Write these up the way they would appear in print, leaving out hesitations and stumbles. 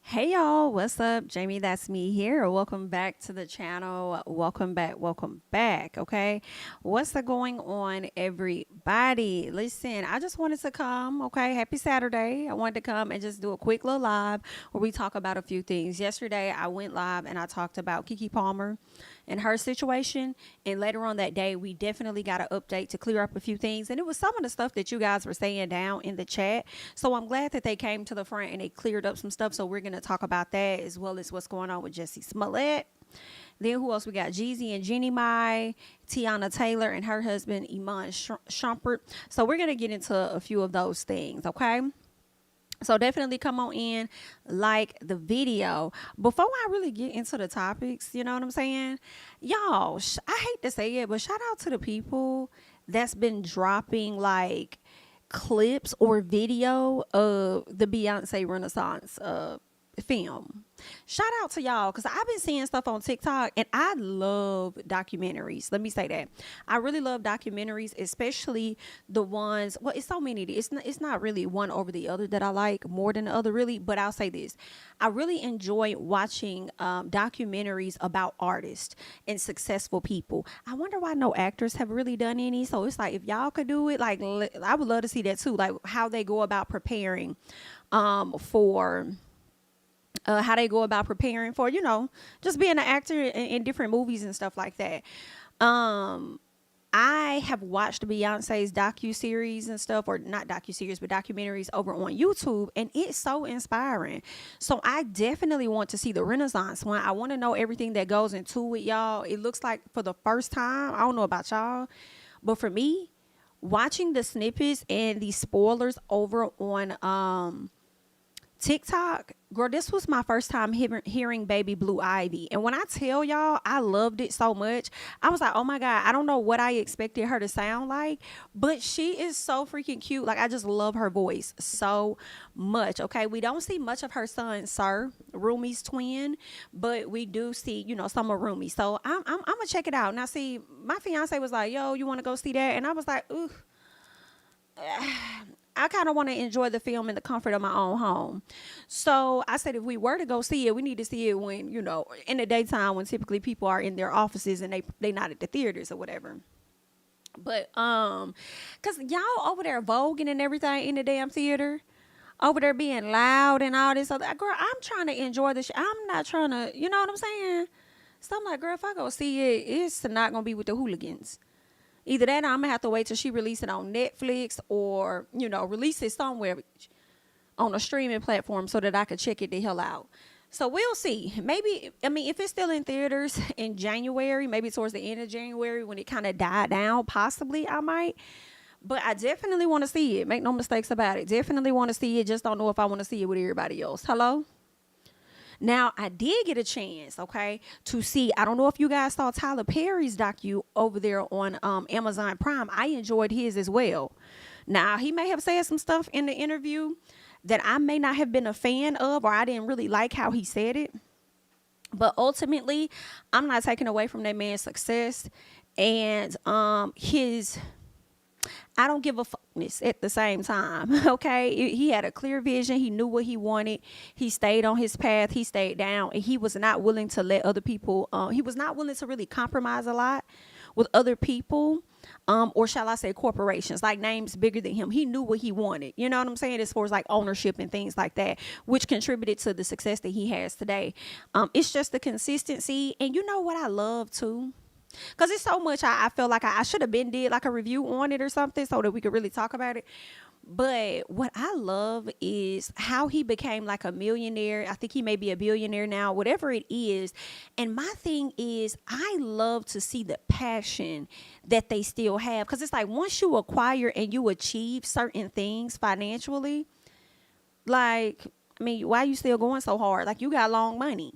Hey y'all, what's up? Jamie, that's me here. Welcome back to the channel. Welcome back. Okay, what's going on, everybody? Listen, I just wanted to come. Okay, happy Saturday. I wanted to come and just do a quick little live where we talk about a few things. Yesterday, I went live and I talked about Kiki Palmer and her situation. And later on that day, we definitely got an update to clear up a few things. And it was some of the stuff that you guys were saying down in the chat. So I'm glad that they came to the front and they cleared up some stuff. So we're going to talk about that as well as what's going on with Jussie Smollett. Then who else we got? Jeezy and Jeannie Mai, Teyana Taylor and her husband Iman Shumpert. So we're going to get into a few of those things, okay? So definitely come on in, like the video. Before I really get into the topics, you know what I'm saying? Y'all, I hate to say it, but shout out to the people that's been dropping like clips or video of the Beyonce Renaissance film. Shout out to y'all because I've been seeing stuff on TikTok and I love documentaries. Let me say that. I really love documentaries, especially the ones, well, it's so many. It's not really one over the other that I like more than the other, really. But I'll say this. I really enjoy watching documentaries about artists and successful people. I wonder why no actors have really done any. So it's like, if y'all could do it, like, I would love to see that too. Like how they go about preparing for how they go about preparing for, just being an actor in different movies and stuff like that. I have watched Beyonce's docu-series and stuff, or not docu-series, but documentaries over on YouTube, and it's so inspiring. So I definitely want to see the Renaissance one. I want to know everything that goes into it, y'all. It looks like for the first time, I don't know about y'all, but for me, watching the snippets and the spoilers over on TikTok, girl, this was my first time hearing Baby Blue Ivy. And when I tell y'all, I loved it so much. I was like, oh my God, I don't know what I expected her to sound like, but she is so freaking cute. Like, I just love her voice so much. Okay, we don't see much of her son, Sir, Rumi's twin, but we do see, some of Rumi. So I'm gonna check it out. Now, see, my fiance was like, yo, you want to go see that? And I was like, ooh. I kind of want to enjoy the film in the comfort of my own home. So I said, if we were to go see it, we need to see it when, in the daytime when typically people are in their offices and they not at the theaters or whatever. But, cause y'all over there voguing and everything in the damn theater, over there being loud and all this other, girl, I'm trying to enjoy this. I'm not trying to, you know what I'm saying? So I'm like, girl, if I go see it, it's not going to be with the hooligans. Either that or I'm going to have to wait till she release it on Netflix or, release it somewhere on a streaming platform so that I could check it the hell out. So we'll see. Maybe, if it's still in theaters in January, maybe towards the end of January when it kind of died down, possibly I might. But I definitely want to see it. Make no mistakes about it. Definitely want to see it. Just don't know if I want to see it with everybody else. Hello? Now, I did get a chance, okay, to see, I don't know if you guys saw Tyler Perry's docu over there on Amazon Prime. I enjoyed his as well. Now, he may have said some stuff in the interview that I may not have been a fan of, or I didn't really like how he said it. But ultimately, I'm not taking away from that man's success and I don't give a fuckness at the same time, okay? He had a clear vision. He knew what he wanted. He stayed on his path. He stayed down. And he was not willing to let other people, he was not willing to really compromise a lot with other people, or shall I say corporations, like names bigger than him. He knew what he wanted. You know what I'm saying? As far as like ownership and things like that, which contributed to the success that he has today. It's just the consistency. And you know what I love too? Because it's so much I feel like I should have been did like a review on it or something so that we could really talk about it. But what I love is how he became like a millionaire. I think he may be a billionaire now, whatever it is. And my thing is, I love to see the passion that they still have. Because it's like once you acquire and you achieve certain things financially, like, why are you still going so hard? Like, you got long money.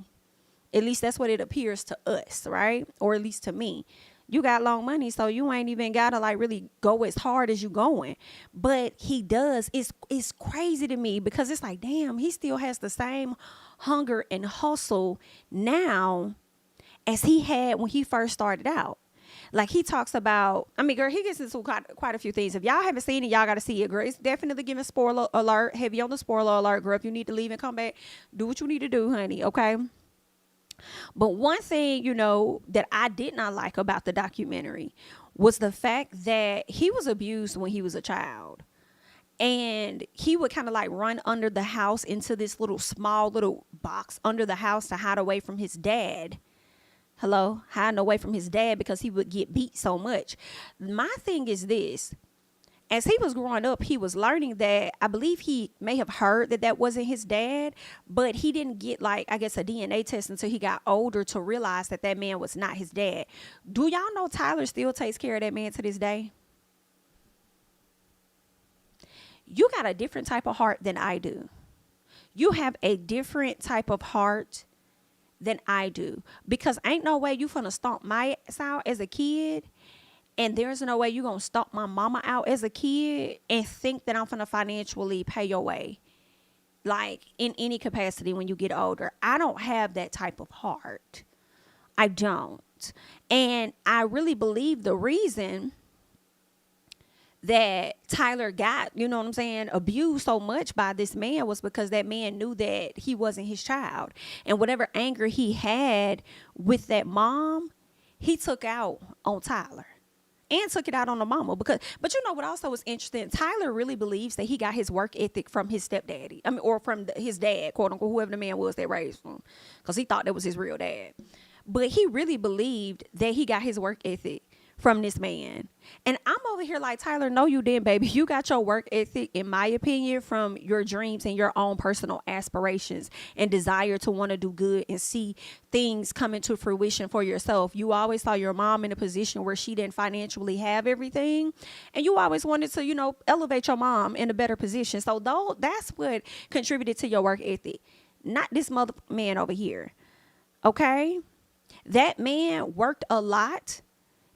At least that's what it appears to us, right? Or at least to me. You got long money, so you ain't even gotta like really go as hard as you going. But he does. It's crazy to me because it's like, damn, he still has the same hunger and hustle now as he had when he first started out. Like he talks about, I mean, girl, he gets into quite a few things. If y'all haven't seen it, y'all got to see it, girl. It's definitely giving spoiler alert, heavy on the spoiler alert, girl. If you need to leave and come back, do what you need to do, honey, okay? But one thing, that I did not like about the documentary was the fact that he was abused when he was a child. And he would kind of like run under the house into this small little box under the house to hide away from his dad. Hello? Hiding away from his dad because he would get beat so much. My thing is this. As he was growing up, he was learning that, I believe he may have heard that wasn't his dad, but he didn't get a DNA test until he got older to realize that man was not his dad. Do y'all know Tyler still takes care of that man to this day? You got a different type of heart than I do. You have a different type of heart than I do, because ain't no way you finna stomp my ass out as a kid, and there's no way you gonna stomp my mama out as a kid and think that I'm finna financially pay your way, like in any capacity when you get older. I don't have that type of heart. I don't. And I really believe the reason that Tyler got, abused so much by this man was because that man knew that he wasn't his child. And whatever anger he had with that mom, he took out on Tyler and took it out on the mama. But you know what also was interesting? Tyler really believes that he got his work ethic from his stepdaddy. Or from his dad, quote unquote, whoever the man was that raised him, because he thought that was his real dad. But he really believed that he got his work ethic from this man. And I'm over here like, Tyler, no, you didn't, baby. You got your work ethic, in my opinion, from your dreams and your own personal aspirations and desire to want to do good and see things come into fruition for yourself. You always saw your mom in a position where she didn't financially have everything, and you always wanted to, elevate your mom in a better position. So that's what contributed to your work ethic, not this mother man over here. Okay? That man worked a lot.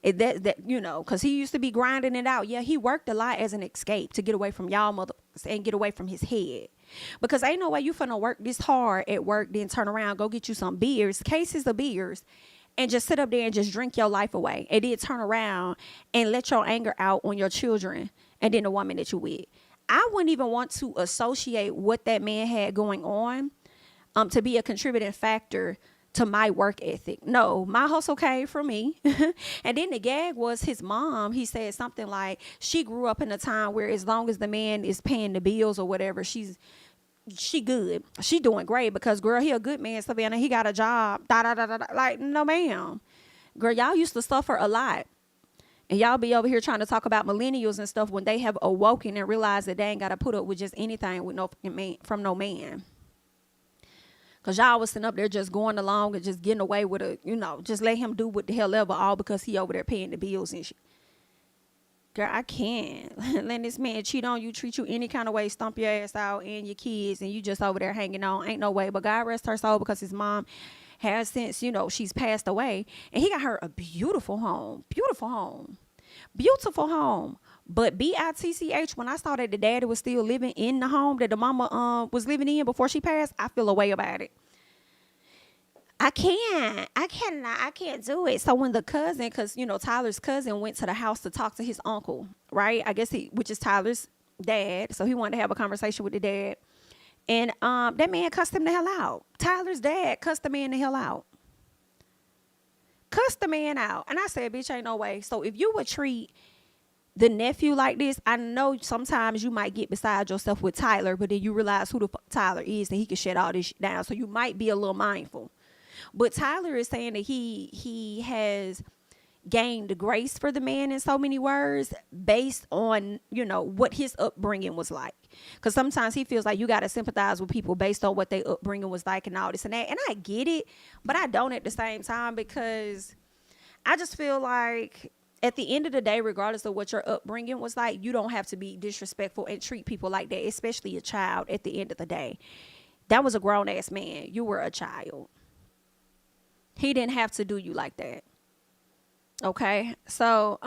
Because he used to be grinding it out. Yeah, he worked a lot as an escape to get away from y'all motherfuckers and get away from his head. Because ain't no way you finna work this hard at work, then turn around, go get you some cases of beers, and just sit up there and just drink your life away. And then turn around and let your anger out on your children and then the woman that you with. I wouldn't even want to associate what that man had going on to be a contributing factor to my work ethic. No, my hustle came from me. And then the gag was his mom. He said something like, she grew up in a time where as long as the man is paying the bills or whatever, she good. She doing great because, girl, he a good man, Savannah. He got a job. Like, no, ma'am. Girl, y'all used to suffer a lot. And y'all be over here trying to talk about millennials and stuff when they have awoken and realized that they ain't got to put up with just anything with from no man. Because y'all was sitting up there just going along and just getting away with just let him do what the hell ever, all because he over there paying the bills and shit. Girl, I can't let this man cheat on you, treat you any kind of way, stomp your ass out and your kids, and you just over there hanging on. Ain't no way. But God rest her soul, because his mom has since, she's passed away. And he got her a beautiful home. Beautiful home. Beautiful home. But BITCH, when I saw that the daddy was still living in the home that the mama was living in before she passed, I feel a way about it. I can't do it. So when the cousin, because Tyler's cousin went to the house to talk to his uncle, right? I guess which is Tyler's dad. So he wanted to have a conversation with the dad. And that man cussed him the hell out. Tyler's dad cussed the man the hell out. Cussed the man out. And I said, bitch, ain't no way. So if you would treat the nephew like this, I know sometimes you might get beside yourself with Tyler, but then you realize who the fuck Tyler is and he can shut all this shit down. So you might be a little mindful. But Tyler is saying that he has gained grace for the man in so many words based on, what his upbringing was like. Because sometimes he feels like you got to sympathize with people based on what their upbringing was like and all this and that. And I get it, but I don't at the same time, because I just feel like at the end of the day, regardless of what your upbringing was like, you don't have to be disrespectful and treat people like that, especially a child. At the end of the day, that was a grown-ass man. You were a child. He didn't have to do you like that. Okay? So,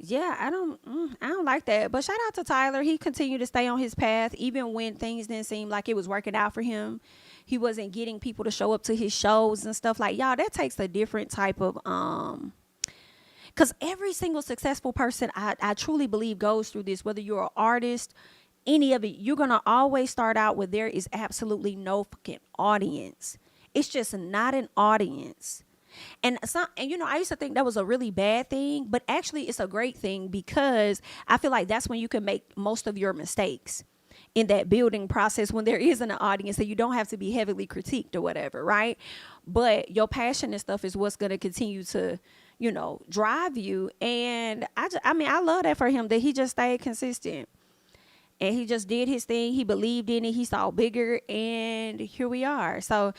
Yeah, I don't like that. But shout out to Tyler. He continued to stay on his path even when things didn't seem like it was working out for him. He wasn't getting people to show up to his shows and stuff. Like, y'all, that takes a different type of because every single successful person, I truly believe, goes through this. Whether you're an artist, any of it, you're gonna always start out with there is absolutely no fucking audience. It's just not an audience. And you know, I used to think that was a really bad thing, but actually it's a great thing because I feel like that's when you can make most of your mistakes in that building process, when there isn't an audience, so you don't have to be heavily critiqued or whatever, right? But your passion and stuff is what's going to continue to, you know, drive you. And I mean, I love that for him, that he just stayed consistent and he just did his thing. He believed in it. He saw bigger, and here we are. So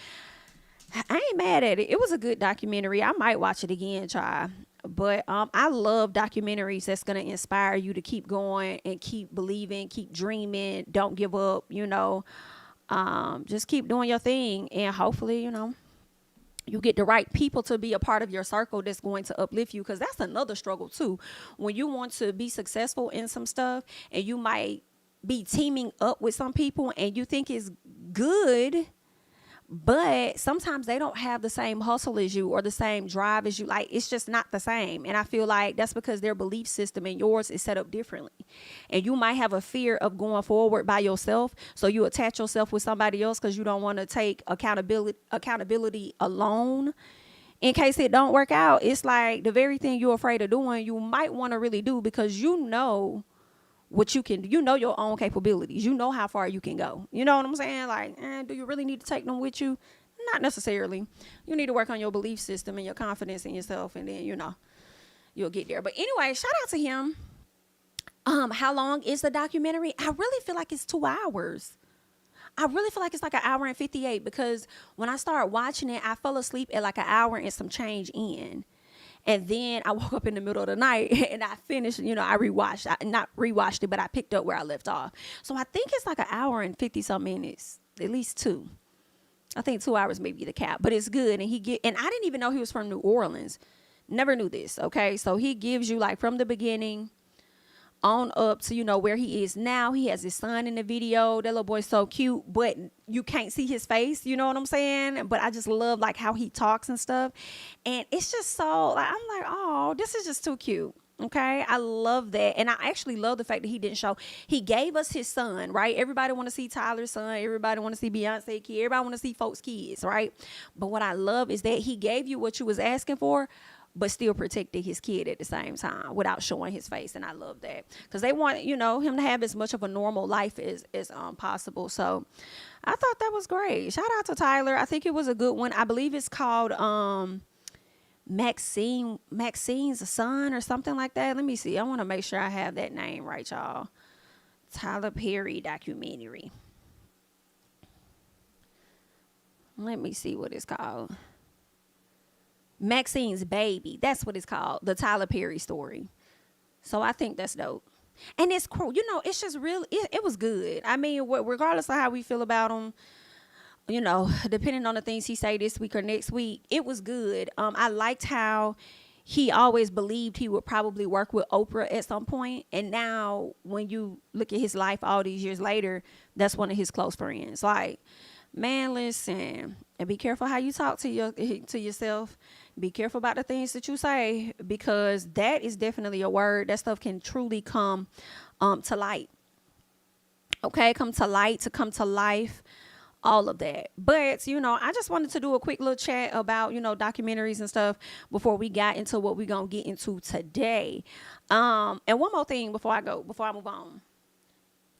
I ain't mad at it. It was a good documentary. I might watch it again, try. But I love documentaries that's gonna inspire you to keep going and keep believing, keep dreaming, don't give up. You know, just keep doing your thing, and hopefully, you know, you get the right people to be a part of your circle that's going to uplift you, because that's another struggle too. When you want to be successful in some stuff, and you might be teaming up with some people, and you think it's good, but sometimes they don't have the same hustle as you or the same drive as you. Like, it's just not the same. And I feel like that's because their belief system and yours is set up differently, and you might have a fear of going forward by yourself, so you attach yourself with somebody else because you don't want to take accountability alone in case it don't work out. It's like the very thing you're afraid of doing, you might want to really do, because you know what you can, you know, your own capabilities, you know how far you can go. You know what I'm saying? Like, do you really need to take them with you? Not necessarily. You need to work on your belief system and your confidence in yourself, and then, you know, you'll get there. But anyway, shout out to him. How long is the documentary? I really feel like it's 2 hours. I really feel like it's like 1 hour and 58, because when I started watching it, I fell asleep at like 1 hour and some change in. And then I woke up in the middle of the night and I finished, you know, not rewatched it, but I picked up where I left off. So I think it's like 1 hour and 50 some minutes, at least 2. I think 2 hours may be the cap, but it's good. And and I didn't even know he was from New Orleans. Never knew this. Okay. So he gives you like from the beginning on up to, you know, where he is now. He has his son in the video. That little boy's so cute, but you can't see his face. You know what I'm saying? But I just love like how he talks and stuff. And it's just so, like, I'm like, oh, this is just too cute. Okay. I love that. And I actually love the fact that he didn't show, he gave us his son, right? Everybody want to see Tyler's son. Everybody want to see Beyonce kid. Everybody want to see folks' kids, right? But what I love is that he gave you what you was asking for, but still protected his kid at the same time without showing his face. And I love that, because they want, you know, him to have as much of a normal life as possible. So I thought that was great. Shout out to Tyler. I think it was a good one. I believe it's called Maxine's son or something like that. Let me see. I want to make sure I have that name right, y'all. Tyler Perry documentary. Let me see what it's called. Maxine's Baby. That's what it's called. The Tyler Perry story. So I think that's dope. And it's cool. You know, it's just real. It was good. I mean, regardless of how we feel about him, you know, depending on the things he say this week or next week, it was good. I liked how he always believed he would probably work with Oprah at some point. And now when you look at his life all these years later, that's one of his close friends. Like, man, listen, and be careful how you talk to yourself. Be careful about the things that you say, because that is definitely a word. That stuff can truly come to light. Okay, come to light, to come to life, all of that. But, you know, I just wanted to do a quick little chat about, you know, documentaries and stuff before we got into what we're going to get into today. And one more thing before I move on.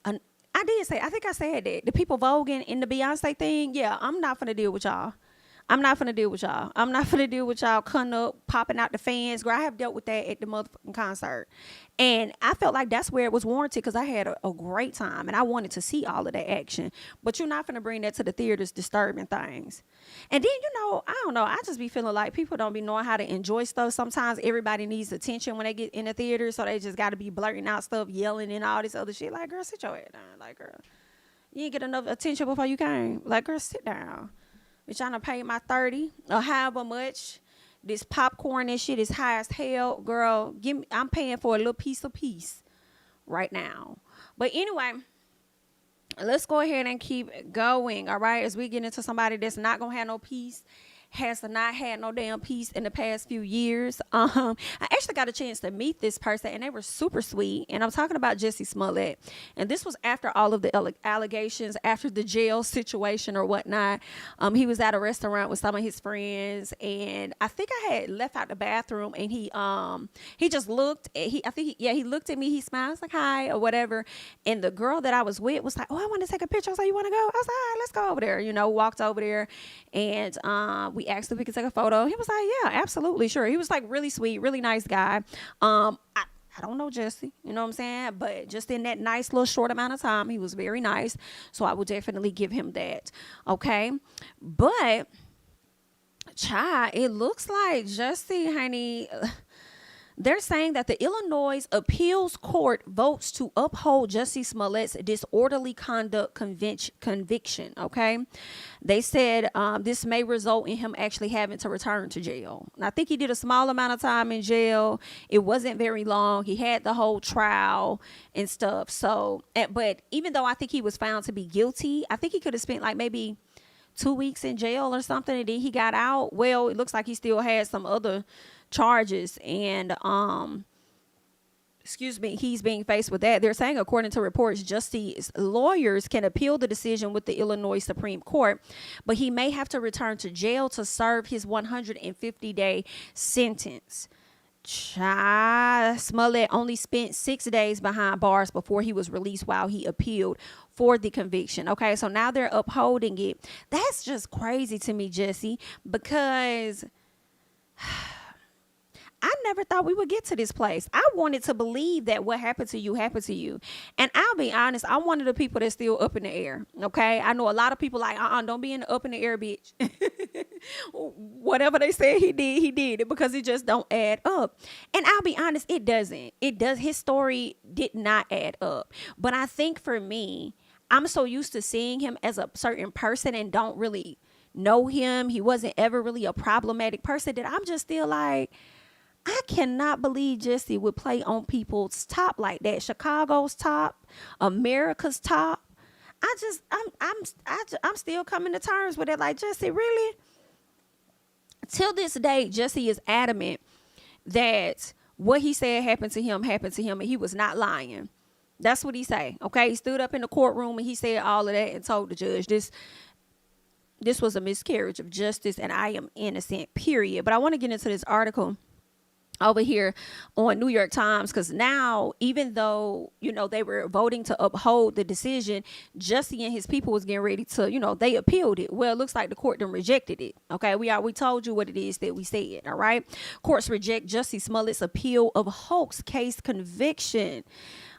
I think I said that the people voguing in the Beyonce thing. Yeah, I'm not going to deal with y'all. I'm not finna deal with y'all cutting up, popping out the fans. Girl, I have dealt with that at the motherfucking concert. And I felt like that's where it was warranted, because I had a great time and I wanted to see all of that action. But you're not finna bring that to the theaters, disturbing things. And then, you know, I don't know. I just be feeling like people don't be knowing how to enjoy stuff. Sometimes everybody needs attention when they get in the theater, so they just got to be blurting out stuff, yelling and all this other shit. Like, girl, sit your head down. Like, girl, you didn't get enough attention before you came. Like, girl, sit down. Bitch, I done paid my 30 or however much This popcorn and shit is high as hell, girl. Give me. I'm paying for a little piece of peace right now. But anyway, let's go ahead and keep going. All right, as we get into somebody that's not gonna have no peace, has not had no damn peace in the past few years. I actually got a chance to meet this person, and they were super sweet. And I'm talking about Jussie Smollett. And this was after all of the allegations, after the jail situation or whatnot. He was at a restaurant with some of his friends, and I think I had left out the bathroom, and he just looked. He looked at me. He smiled. I was like, hi, or whatever. And the girl that I was with was like, oh, I want to take a picture. I was like, you want to go? I was like, all right, let's go over there. Walked over there, and we asked if we could take a photo. He was like, yeah, absolutely, sure. He was like really sweet, really nice guy. I don't know Jussie, you know what I'm saying? But just in that nice little short amount of time, he was very nice. So I would definitely give him that. Okay. But child, it looks like Jussie, honey, they're saying that the Illinois Appeals Court votes to uphold Jussie Smollett's disorderly conduct conviction. Okay. They said this may result in him actually having to return to jail. And I think he did a small amount of time in jail. It wasn't very long. He had the whole trial and stuff. So, but even though I think he was found to be guilty, I think he could have spent like maybe 2 weeks in jail or something, and then he got out. Well, it looks like he still had some other charges, and he's being faced with that. They're saying, according to reports, Jussie's lawyers can appeal the decision with the Illinois Supreme Court, but he may have to return to jail to serve his 150-day sentence. Smollet only spent 6 days behind bars before he was released while he appealed for the conviction. Okay, so now they're upholding it. That's just crazy to me, Jussie, because I never thought we would get to this place. I wanted to believe that what happened to you happened to you. And I'll be honest, I'm one of the people that's still up in the air. Okay. I know a lot of people like, don't be in the up in the air, bitch. Whatever they said he did it, because it just don't add up. And I'll be honest, it doesn't. It does. His story did not add up. But I think for me, I'm so used to seeing him as a certain person and don't really know him. He wasn't ever really a problematic person, that I'm just still like, I cannot believe Jussie would play on people's top like that. Chicago's top, America's top. I'm still coming to terms with it. Like, Jussie, really? Till this day, Jussie is adamant that what he said happened to him, and he was not lying. That's what he say. Okay, he stood up in the courtroom and he said all of that and told the judge this was a miscarriage of justice and I am innocent, period. But I want to get into this article over here on New York Times, because now, even though, they were voting to uphold the decision, Jussie and his people was getting ready to, they appealed it. Well, it looks like the court done rejected it. Okay, we told you what it is that we said. All right, courts reject Jussie Smollett's appeal of hoax case conviction.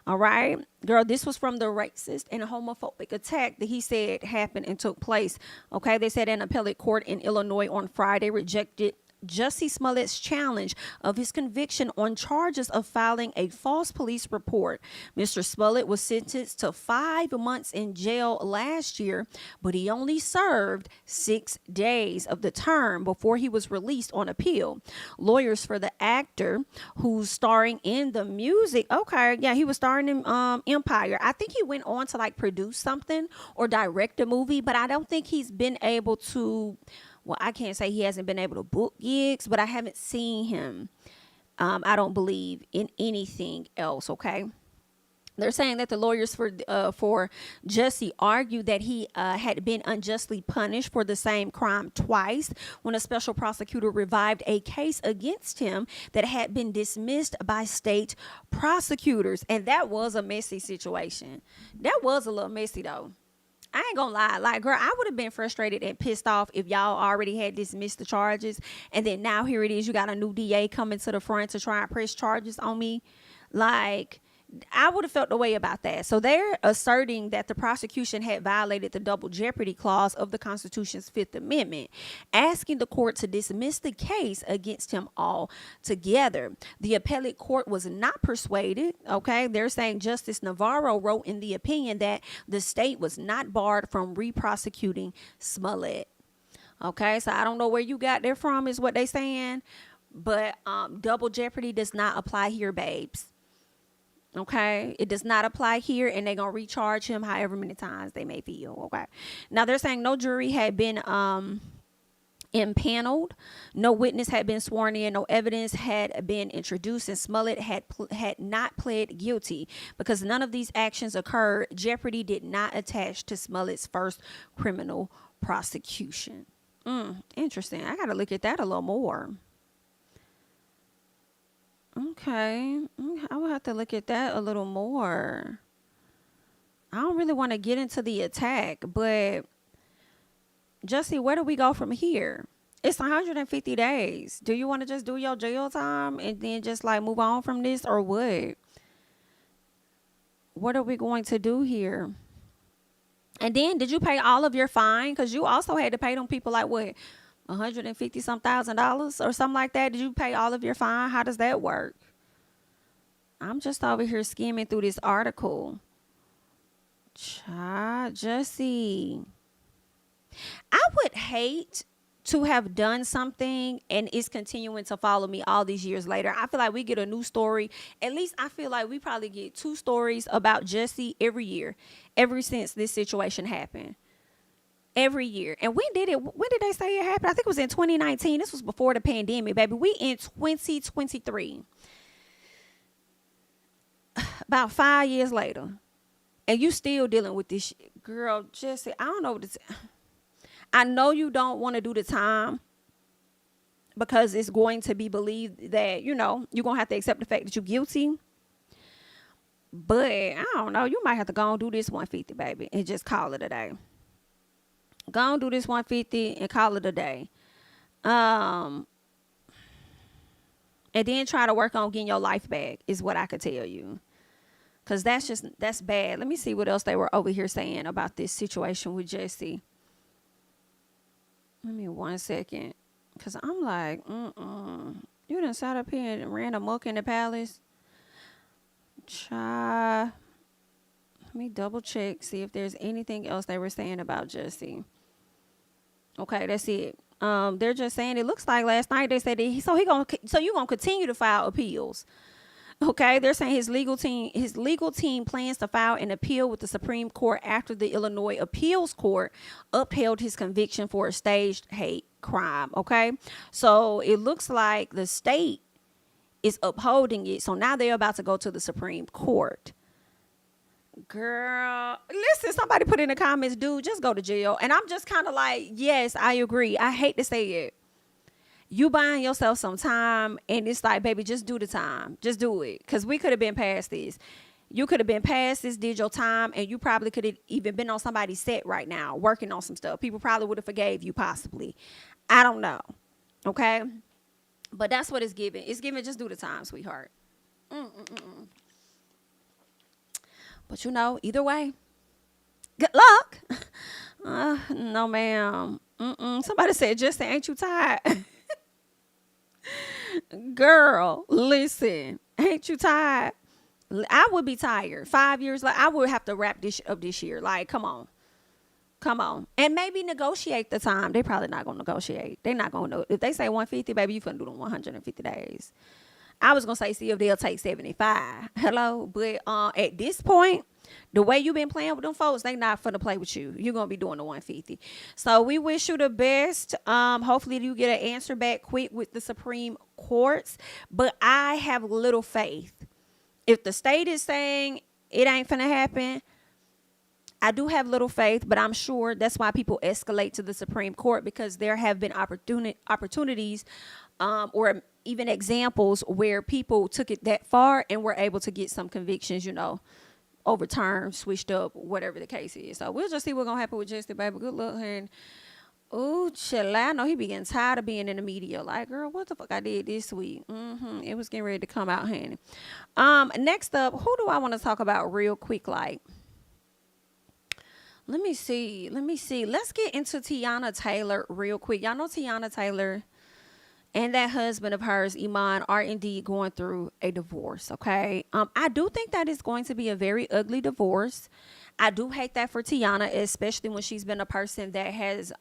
All right, girl, this was from the racist and homophobic attack that he said happened and took place. Okay, they said an appellate court in Illinois on Friday rejected Jussie Smollett's challenge of his conviction on charges of filing a false police report. Mr. Smollett was sentenced to 5 months in jail last year, but he only served 6 days of the term before he was released on appeal. Lawyers for the actor, who's starring in the music, he was starring in Empire. I think he went on to produce something or direct a movie, but I don't think he's been able to. Well, I can't say he hasn't been able to book gigs, but I haven't seen him, I don't believe, in anything else, okay? They're saying that the lawyers for Jussie argued that he had been unjustly punished for the same crime twice when a special prosecutor revived a case against him that had been dismissed by state prosecutors. And that was a messy situation. That was a little messy, though. I ain't gonna lie. Girl, I would have been frustrated and pissed off if y'all already had dismissed the charges. And then now here it is. You got a new DA coming to the front to try and press charges on me. I would have felt the way about that. So they're asserting that the prosecution had violated the double jeopardy clause of the Constitution's Fifth Amendment, asking the court to dismiss the case against him altogether. The appellate court was not persuaded. Okay, they're saying Justice Navarro wrote in the opinion that the state was not barred from re-prosecuting Smollet. Okay, so I don't know where you got that from, is what they saying. But double jeopardy does not apply here, babes. Okay, it does not apply here, and they're gonna recharge him however many times they may feel. Okay, now they're saying no jury had been impaneled, no witness had been sworn in, no evidence had been introduced, and Smollett had not pled guilty because none of these actions occurred. Jeopardy did not attach to Smollett's first criminal prosecution. Interesting. I gotta look at that a little more. Okay, I will have to look at that a little more. I don't really want to get into the attack, but Jussie, where do we go from here? It's 150 days. Do you want to just do your jail time and then just like move on from this, or what? What are we going to do here? And then did you pay all of your fine? Because you also had to pay them people like what, 150 some $1,000 or something like that. Did you pay all of your fine? How does that work? I'm just over here skimming through this article. Child, Jussie, I would hate to have done something and it's continuing to follow me all these years later. I feel like we get a new story. At least I feel like we probably get 2 stories about Jussie every year, ever since this situation happened. Every year. And when did they say it happened? I think it was in 2019. This was before the pandemic, baby. We in 2023. About 5 years later. And you still dealing with this shit. Girl, Jussie, I don't know what to say. I know you don't want to do the time because it's going to be believed that, you're going to have to accept the fact that you're guilty. But I don't know. You might have to go and do this 150, baby, and just call it a day. Go and do this 150 and call it a day. And then try to work on getting your life back is what I could tell you. Because that's bad. Let me see what else they were over here saying about this situation with Jussie. Give me 1 second. Because I'm like, you done sat up here and ran amok in the palace? Let me double check, see if there's anything else they were saying about Jussie. Okay, that's it. They're just saying it looks like last night they said that so you're gonna continue to file appeals. Okay, they're saying his legal team plans to file an appeal with the Supreme Court after the Illinois Appeals Court upheld his conviction for a staged hate crime. Okay, so it looks like the state is upholding it. So now they're about to go to the Supreme Court. Girl, listen, somebody put in the comments, dude, just go to jail. And I'm just kind of like, yes, I agree. I hate to say it. You buying yourself some time, and it's like, baby, just do the time. Just do it. Because we could have been past this. You could have been past this, did your time, and you probably could have even been on somebody's set right now, working on some stuff. People probably would have forgave you, possibly. I don't know. Okay? But that's what it's giving. It's giving, just do the time, sweetheart. But either way, good luck. No, ma'am. Somebody said, Jussie, ain't you tired? Girl, listen, ain't you tired? I would be tired. 5 years later, I would have to wrap this up this year. Like, come on. And maybe negotiate the time. They probably not going to negotiate. They're not going to. If they say 150, baby, you couldn't do them 150 days. I was going to say, see if they'll take 75. Hello? But at this point, the way you've been playing with them folks, they not finna play with you. You're going to be doing the 150. So we wish you the best. Hopefully you get an answer back quick with the Supreme Courts. But I have little faith. If the state is saying it ain't finna happen, I do have little faith, but I'm sure that's why people escalate to the Supreme Court, because there have been opportunities or even examples where people took it that far and were able to get some convictions, overturned, switched up, whatever the case is. So we'll just see what's going to happen with Jussie, baby. Good luck. And chill. I know he be getting tired of being in the media. Like, girl, what the fuck I did this week? It was getting ready to come out, honey. Next up, who do I want to talk about real quick? Like, let me see. Let's get into Teyana Taylor real quick. Y'all know Teyana Taylor and that husband of hers, Iman, are indeed going through a divorce, okay? I do think that is going to be a very ugly divorce. I do hate that for Teyana, especially when she's been a person that has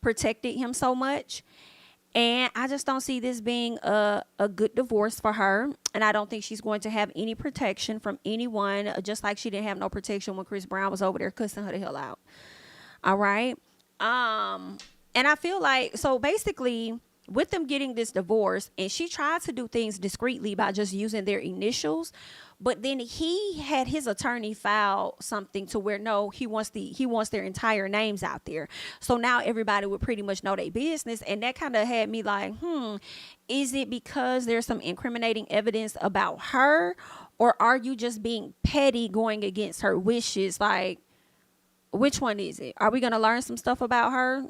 protected him so much. And I just don't see this being a good divorce for her. And I don't think she's going to have any protection from anyone, just like she didn't have no protection when Chris Brown was over there cussing her the hell out. All right. And I feel like, so basically, with them getting this divorce, and she tried to do things discreetly by just using their initials, but then he had his attorney file something to where no, he wants their entire names out there. So now everybody would pretty much know their business, and that kind of had me like, is it because there's some incriminating evidence about her, or are you just being petty going against her wishes? Like, which one is it? Are we going to learn some stuff about her?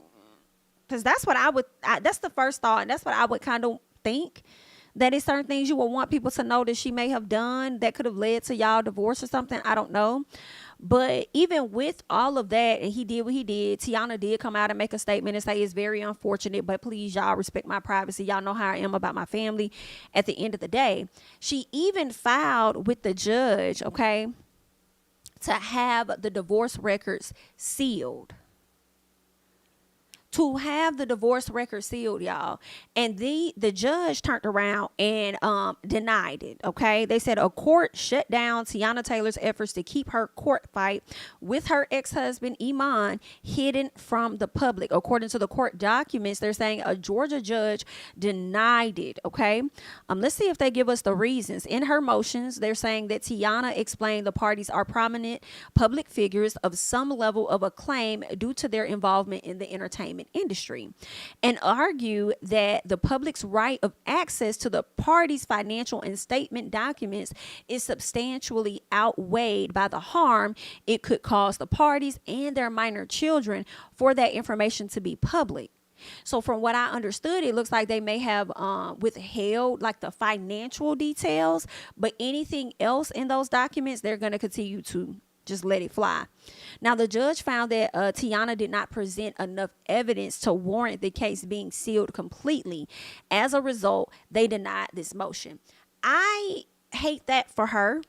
Because that's what that's the first thought. And that's what I would kind of think, that it's certain things you would want people to know that she may have done that could have led to y'all divorce or something. I don't know. But even with all of that, and he did what he did, Teyana did come out and make a statement and say it's very unfortunate, but please, y'all, respect my privacy. Y'all know how I am about my family. At the end of the day, she even filed with the judge, okay, to have the divorce records sealed. To have the divorce record sealed, y'all. And the judge turned around and denied it, okay? They said a court shut down Teyana Taylor's efforts to keep her court fight with her ex-husband, Iman, hidden from the public. According to the court documents, they're saying a Georgia judge denied it, okay? Let's see if they give us the reasons. In her motions, they're saying that Teyana explained the parties are prominent public figures of some level of acclaim due to their involvement in the entertainment industry, and argue that the public's right of access to the parties' financial and statement documents is substantially outweighed by the harm it could cause the parties and their minor children for that information to be public. So from what I understood, it looks like they may have withheld like the financial details, but anything else in those documents, they're going to continue to just let it fly. Now, the judge found that Teyana did not present enough evidence to warrant the case being sealed completely. As a result, they denied this motion. I hate that for her.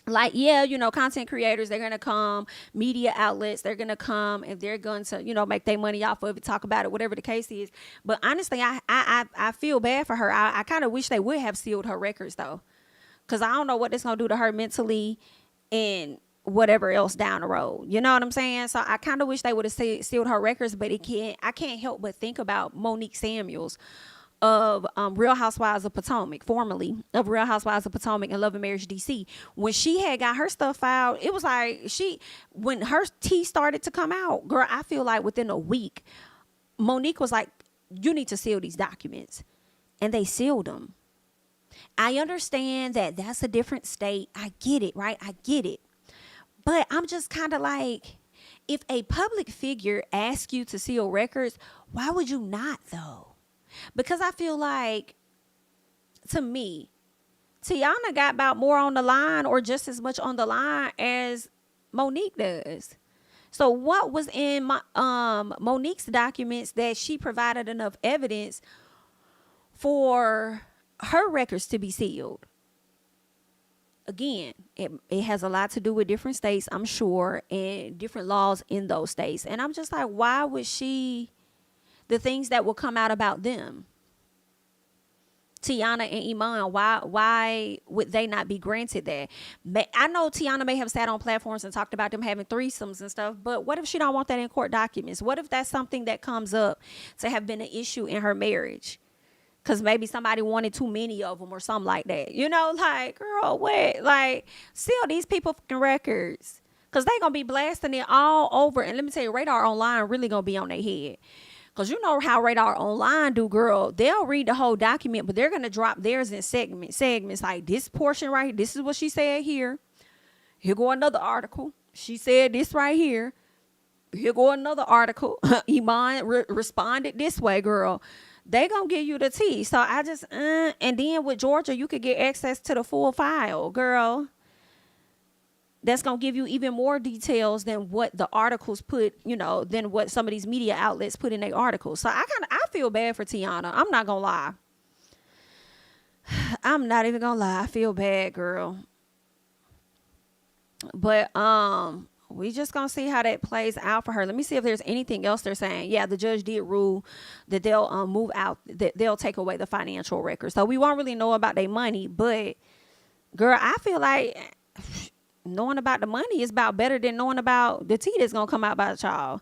Like, yeah, you know, content creators, they're going to come, media outlets, they're going to come and they're going to, you know, make their money off of it, talk about it, whatever the case is. But honestly, I feel bad for her. I kind of wish they would have sealed her records, though, because I don't know what it's going to do to her mentally and whatever else down the road. You know what I'm saying? So I kind of wish they would have sealed her records, but I can't help but think about Monique Samuels of Real Housewives of Potomac, formerly of Real Housewives of Potomac and Love and Marriage DC. When she had got her stuff filed, it was like when her tea started to come out, girl, I feel like within a week, Monique was like, you need to seal these documents. And they sealed them. I understand that that's a different state. I get it, right? I get it. But I'm just kind of like, if a public figure asks you to seal records, why would you not, though? Because I feel like, to me, Teyana got about more on the line or just as much on the line as Monique does. So what was in Monique's documents that she provided enough evidence for her records to be sealed? Again, it has a lot to do with different states, I'm sure, and different laws in those states. And I'm just like, why would the things that will come out about them, Teyana and Iman, why would they not be granted that? I know Teyana may have sat on platforms and talked about them having threesomes and stuff, but what if she don't want that in court documents? What if that's something that comes up to have been an issue in her marriage? Because maybe somebody wanted too many of them or something like that. You know, like, girl, what? Like, seal these people fucking records. Because they going to be blasting it all over. And let me tell you, Radar Online really going to be on their head. Because you know how Radar Online do, girl. They'll read the whole document, but they're going to drop theirs in segments. Like, this portion right here, this is what she said here. Here go another article. She said this right here. Here go another article. Iman responded this way, girl. They gonna give you the tea. So I just and then with Georgia, you could get access to the full file, girl. That's gonna give you even more details than what the articles put, you know, than what some of these media outlets put in their articles. So I feel bad for Teyana. I'm not gonna lie. I'm not even gonna lie. I feel bad, girl. But we just gonna see how that plays out for her. Let me see if there's anything else they're saying. Yeah, the judge did rule that they'll move out, that they'll take away the financial record. So we won't really know about their money. But girl, I feel like knowing about the money is about better than knowing about the tea that's gonna come out by the child.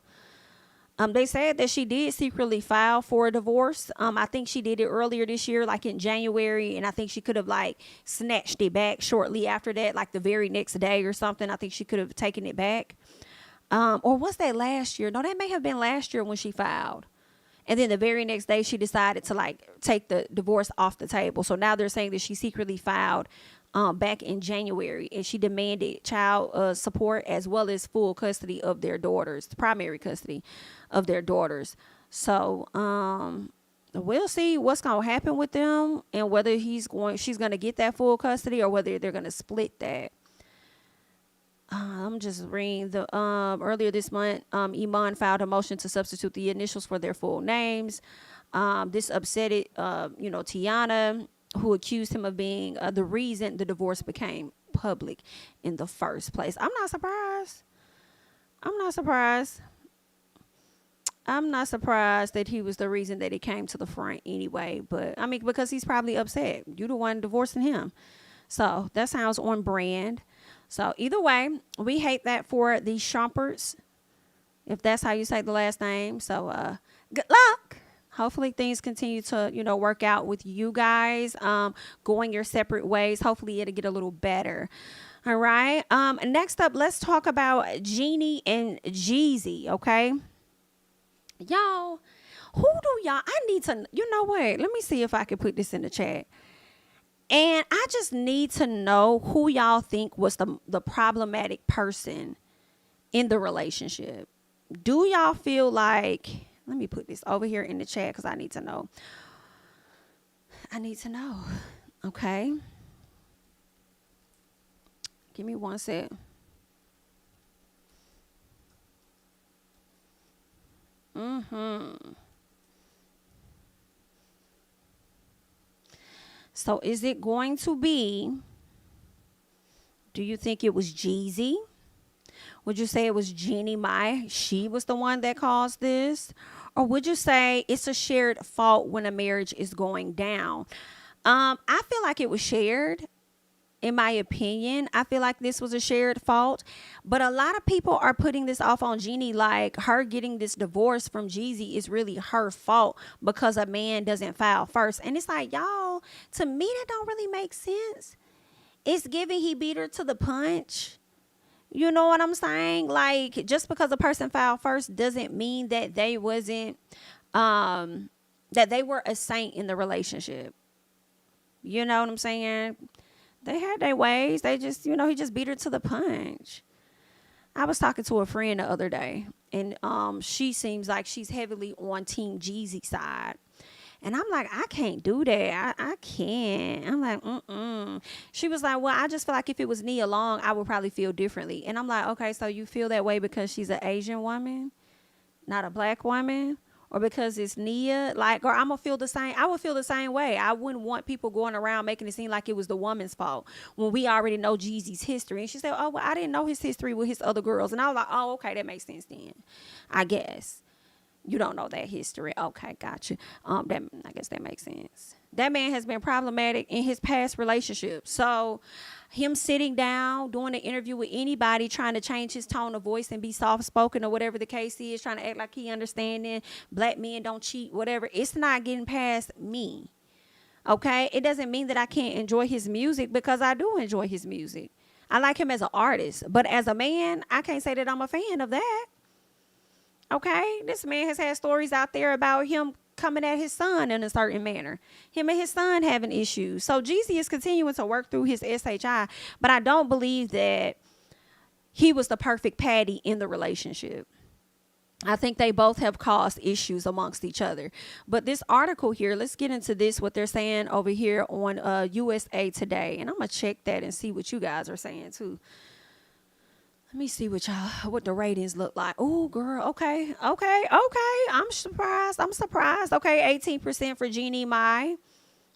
They said that she did secretly file for a divorce. I think she did it earlier this year, like in January, and I think she could have like snatched it back shortly after that, like the very next day or something. I think she could have taken it back. Or was that last year? No, that may have been last year when she filed. And then the very next day, she decided to like take the divorce off the table. So now they're saying that she secretly filed back in January, and she demanded child support as well as full custody of their daughters, primary custody of their daughters. So we'll see what's gonna happen with them, and whether she's gonna get that full custody or whether they're gonna split that. I'm just reading the earlier this month, Iman filed a motion to substitute the initials for their full names. This upset Teyana, who accused him of being the reason the divorce became public in the first place. I'm not surprised. I'm not surprised that he was the reason that it came to the front anyway. But I mean, because he's probably upset. You the one divorcing him. So that sounds on brand. So either way, we hate that for the Shumperts, if that's how you say the last name. So good luck. Hopefully things continue to, work out with you guys, going your separate ways. Hopefully it'll get a little better. All right. Next up, let's talk about Jeannie and Jeezy. Okay. Y'all, I need to, what? Let me see if I can put this in the chat. And I just need to know who y'all think was the problematic person in the relationship. Do y'all feel like, let me put this over here in the chat because I need to know. Okay. Give me one sec. So is it going to be, do you think it was Jeezy? Would you say it was Jeannie Mai? She was the one that caused this? Or would you say it's a shared fault when a marriage is going down? I feel like it was shared. In my opinion, I feel like this was a shared fault. But a lot of people are putting this off on Jeannie, like her getting this divorce from Jeezy is really her fault because a man doesn't file first. And it's like, y'all, to me, that don't really make sense. It's giving he beat her to the punch. You know what I'm saying? Like, just because a person filed first doesn't mean that they wasn't, that they were a saint in the relationship. You know what I'm saying? They had their ways. They just, he just beat her to the punch. I was talking to a friend the other day, and she seems like she's heavily on Team Jeezy side. And I'm like, I can't do that. I can't. I'm like, She was like, well, I just feel like if it was Nia Long, I would probably feel differently. And I'm like, okay, so you feel that way because she's an Asian woman, not a black woman? Or because it's Nia? Like, or I'm going to feel the same. I would feel the same way. I wouldn't want people going around making it seem like it was the woman's fault when we already know Jeezy's history. And she said, oh, well, I didn't know his history with his other girls. And I was like, oh, okay, that makes sense then. I guess. You don't know that history. Okay, gotcha. I guess that makes sense. That man has been problematic in his past relationships. So him sitting down, doing an interview with anybody, trying to change his tone of voice and be soft-spoken or whatever the case is, trying to act like he understanding, black men don't cheat, whatever. It's not getting past me. Okay? It doesn't mean that I can't enjoy his music, because I do enjoy his music. I like him as an artist. But as a man, I can't say that I'm a fan of that. Okay, this man has had stories out there about him coming at his son in a certain manner. Him and his son having issues. So Jeezy is continuing to work through his SHI, but I don't believe that he was the perfect patty in the relationship. I think they both have caused issues amongst each other. But this article here, let's get into this, what they're saying over here on USA Today. And I'm going to check that and see what you guys are saying too. Let me see what the ratings look like. Oh, girl. Okay. I'm surprised. Okay. 18% for Jeannie Mai.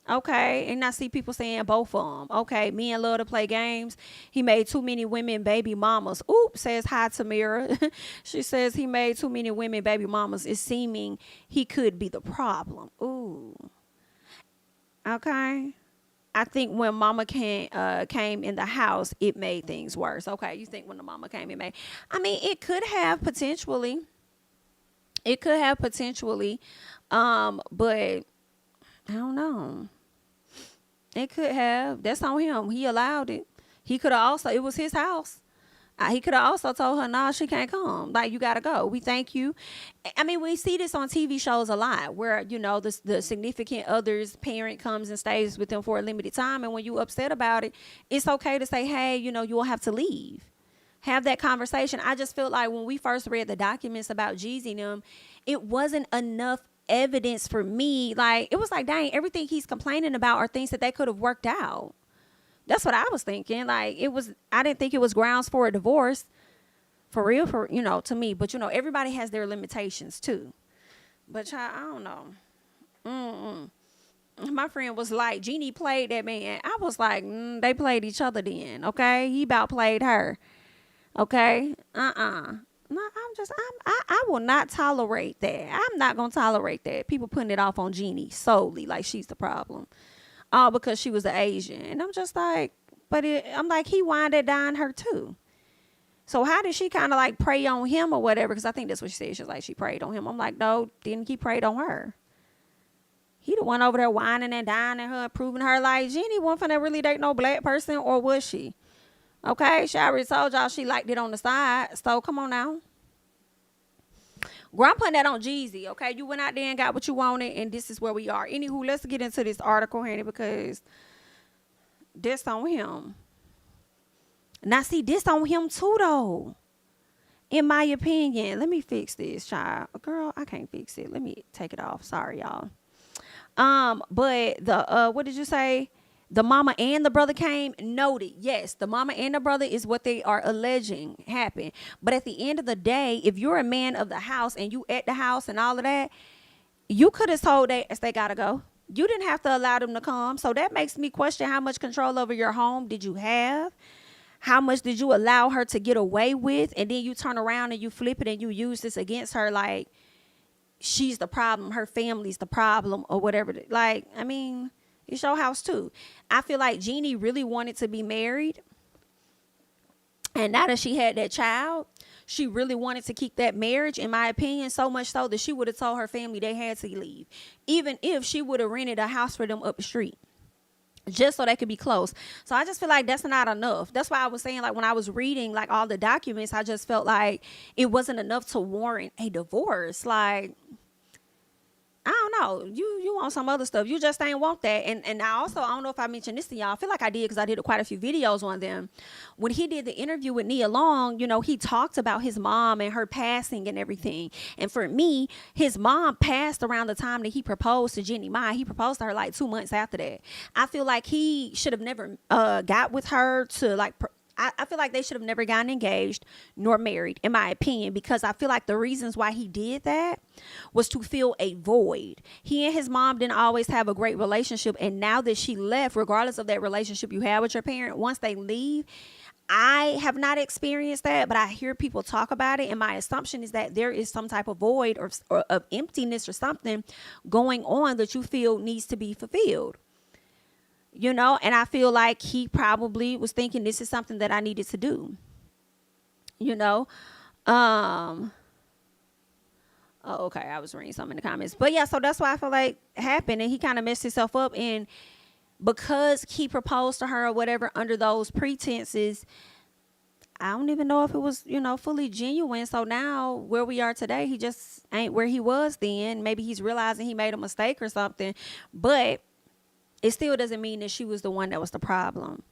Okay, and I see people saying both of them. Okay, men love to play games. He made too many women baby mamas. Oops, says hi to Mira. She says he made too many women baby mamas. It's seeming he could be the problem. Ooh, okay. I think when mama came in the house, it made things worse. Okay, you think when the mama came, it made. I mean, it could have potentially. It could have potentially, but I don't know. It could have. That's on him. He allowed it. He could have also. It was his house. He could have also told her, "Nah, she can't come. Like, you gotta go. We thank you." I mean, we see this on TV shows a lot, where the significant other's parent comes and stays with them for a limited time, and when you upset about it, it's okay to say, "Hey, you will have to leave." Have that conversation. I just feel like when we first read the documents about Jeezy and them, it wasn't enough evidence for me. Like, it was like, dang, everything he's complaining about are things that they could have worked out. That's what I was thinking. Like, I didn't think it was grounds for a divorce. For real, to me. But, everybody has their limitations, too. But, I don't know. My friend was like, Jeannie played that man. I was like, they played each other then, okay? He about played her, okay? No, I will not tolerate that. I'm not going to tolerate that. People putting it off on Jeannie solely, like she's the problem. All because she was an Asian. And I'm just like, I'm like, he winded down her too. So how did she kind of like prey on him or whatever? Because I think that's what she said. She was like, she preyed on him. I'm like, no, didn't he preyed on her? He the one over there whining and dining her, proving her like, Jeannie wasn't finna really date no black person, or was she? Okay, she already told y'all she liked it on the side. So come on now. Girl, I'm putting that on Jeezy, okay? You went out there and got what you wanted, and this is where we are. Anywho, let's get into this article, honey, because this on him. Now, see, this on him too, though. In my opinion. Let me fix this, child. Girl, I can't fix it. Let me take it off. Sorry, y'all. But what did you say? The mama and the brother came. Noted. Yes, the mama and the brother is what they are alleging happened. But at the end of the day, if you're a man of the house and you at the house and all of that, you could have told they gotta go. You didn't have to allow them to come. So that makes me question, how much control over your home did you have? How much did you allow her to get away with? And then you turn around and you flip it and you use this against her like she's the problem, her family's the problem, or whatever. Like, I mean, it's your house too. I feel like Jeannie really wanted to be married. And now that she had that child, she really wanted to keep that marriage, in my opinion, so much so that she would have told her family they had to leave. Even if she would have rented a house for them up the street, just so they could be close. So I just feel like that's not enough. That's why I was saying, like, when I was reading like all the documents, I just felt like it wasn't enough to warrant a divorce. Like, I don't know. You want some other stuff. You just ain't want that. And I don't know if I mentioned this to y'all. I feel like I did, because I did quite a few videos on them. When he did the interview with Nia Long, he talked about his mom and her passing and everything. And for me, his mom passed around the time that he proposed to Jeannie Mai. He proposed to her like 2 months after that. I feel like he should have never got with her to like I feel like they should have never gotten engaged nor married, in my opinion, because I feel like the reasons why he did that was to fill a void. He and his mom didn't always have a great relationship. And now that she left, regardless of that relationship you have with your parent, once they leave, I have not experienced that, but I hear people talk about it. And my assumption is that there is some type of void or of emptiness or something going on that you feel needs to be fulfilled. And I feel like he probably was thinking, this is something that I needed to do. Oh, okay. I was reading something in the comments. But yeah, so that's why I feel like it happened. And he kind of messed himself up. And because he proposed to her or whatever under those pretenses, I don't even know if it was, fully genuine. So now where we are today, he just ain't where he was then. Maybe he's realizing he made a mistake or something. But it still doesn't mean that she was the one that was the problem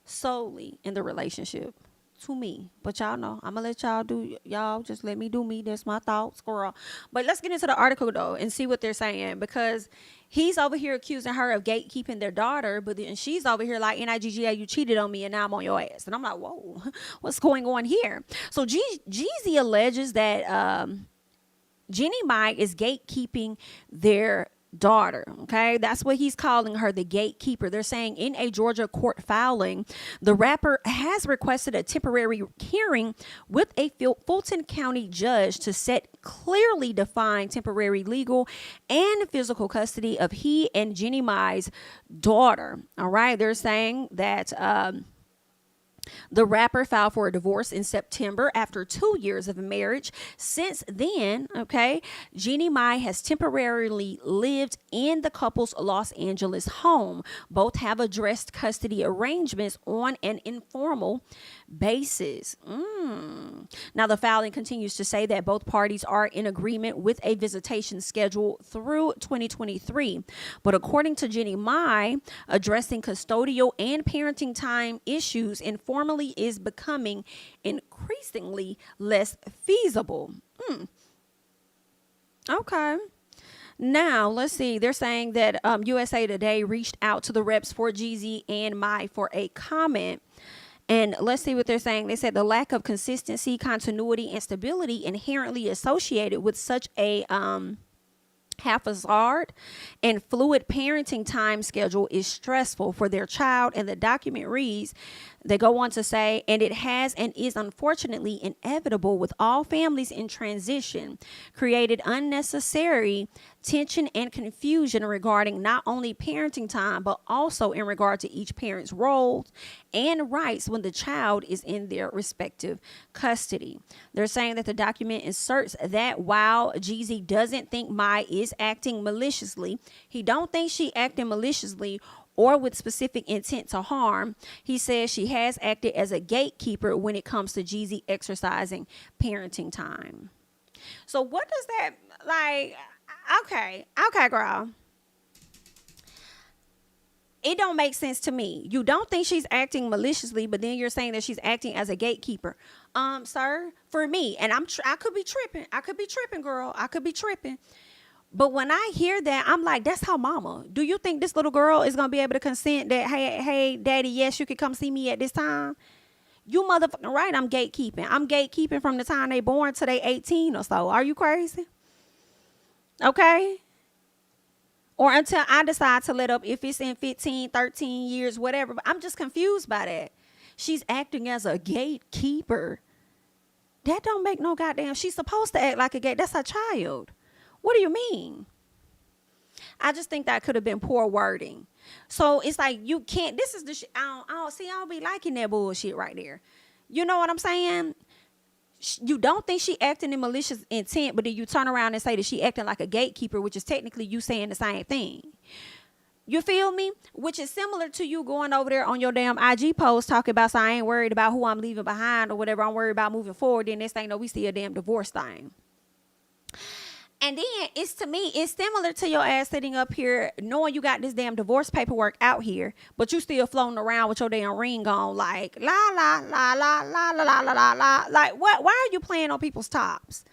solely in the relationship, to me. But y'all know, I'm going to let y'all just let me do me. That's my thoughts, girl. But let's get into the article, though, and see what they're saying. Because he's over here accusing her of gatekeeping their daughter. But then she's over here like, NIGGA, you cheated on me and now I'm on your ass. And I'm like, whoa, what's going on here? So Jeezy alleges that Jeannie Mai is gatekeeping their daughter. Okay, that's what he's calling her, the gatekeeper. They're saying in a Georgia court filing, the rapper has requested a temporary hearing with a Fulton County judge to set clearly defined temporary legal and physical custody of he and Jeannie Mai's daughter. All right, they're saying that the rapper filed for a divorce in September after 2 years of marriage. Since then, okay, Jeannie Mai has temporarily lived in the couple's Los Angeles home. Both have addressed custody arrangements on an informal basis. Now, the filing continues to say that both parties are in agreement with a visitation schedule through 2023. But according to Jeannie Mai, addressing custodial and parenting time issues informally is becoming increasingly less feasible. Okay. Now, let's see. They're saying that USA Today reached out to the reps for Jeezy and Mai for a comment. And let's see what they're saying. They said the lack of consistency, continuity, and stability inherently associated with such a haphazard and fluid parenting time schedule is stressful for their child. And the document reads, they go on to say, and it has and is unfortunately inevitable with all families in transition, created unnecessary tension and confusion regarding not only parenting time, but also in regard to each parent's roles and rights when the child is in their respective custody. They're saying that the document asserts that while Jeezy doesn't think Mai is acting maliciously, he don't think she acting maliciously or with specific intent to harm. He says she has acted as a gatekeeper when it comes to Jeezy exercising parenting time. So what does that, like, okay, girl. It don't make sense to me. You don't think she's acting maliciously, but then you're saying that she's acting as a gatekeeper. Sir, for me, and I could be tripping. I could be tripping, girl. I could be tripping. But when I hear that, I'm like, that's her mama. Do you think this little girl is going to be able to consent that, hey, daddy, yes, you could come see me at this time? You motherfucking right, I'm gatekeeping. I'm gatekeeping from the time they born till they 18 or so. Are you crazy? Okay? Or until I decide to let up, if it's in 15, 13 years, whatever. But I'm just confused by that. She's acting as a gatekeeper. That don't make no goddamn. She's supposed to act like a gate. That's her child. What do you mean? I just think that could have been poor wording. So it's like, you can't, this is the shit. I don't be liking that bullshit right there. You know what I'm saying? You don't think she acting in malicious intent, but then you turn around and say that she acting like a gatekeeper, which is technically you saying the same thing. You feel me? Which is similar to you going over there on your damn IG post talking about, so I ain't worried about who I'm leaving behind or whatever. I'm worried about moving forward. Then this thing, no, we see a damn divorce thing. And then it's, to me, it's similar to your ass sitting up here knowing you got this damn divorce paperwork out here, but you still floating around with your damn ring on like la la la la la la la la la. Like, what? Why are you playing on people's tops?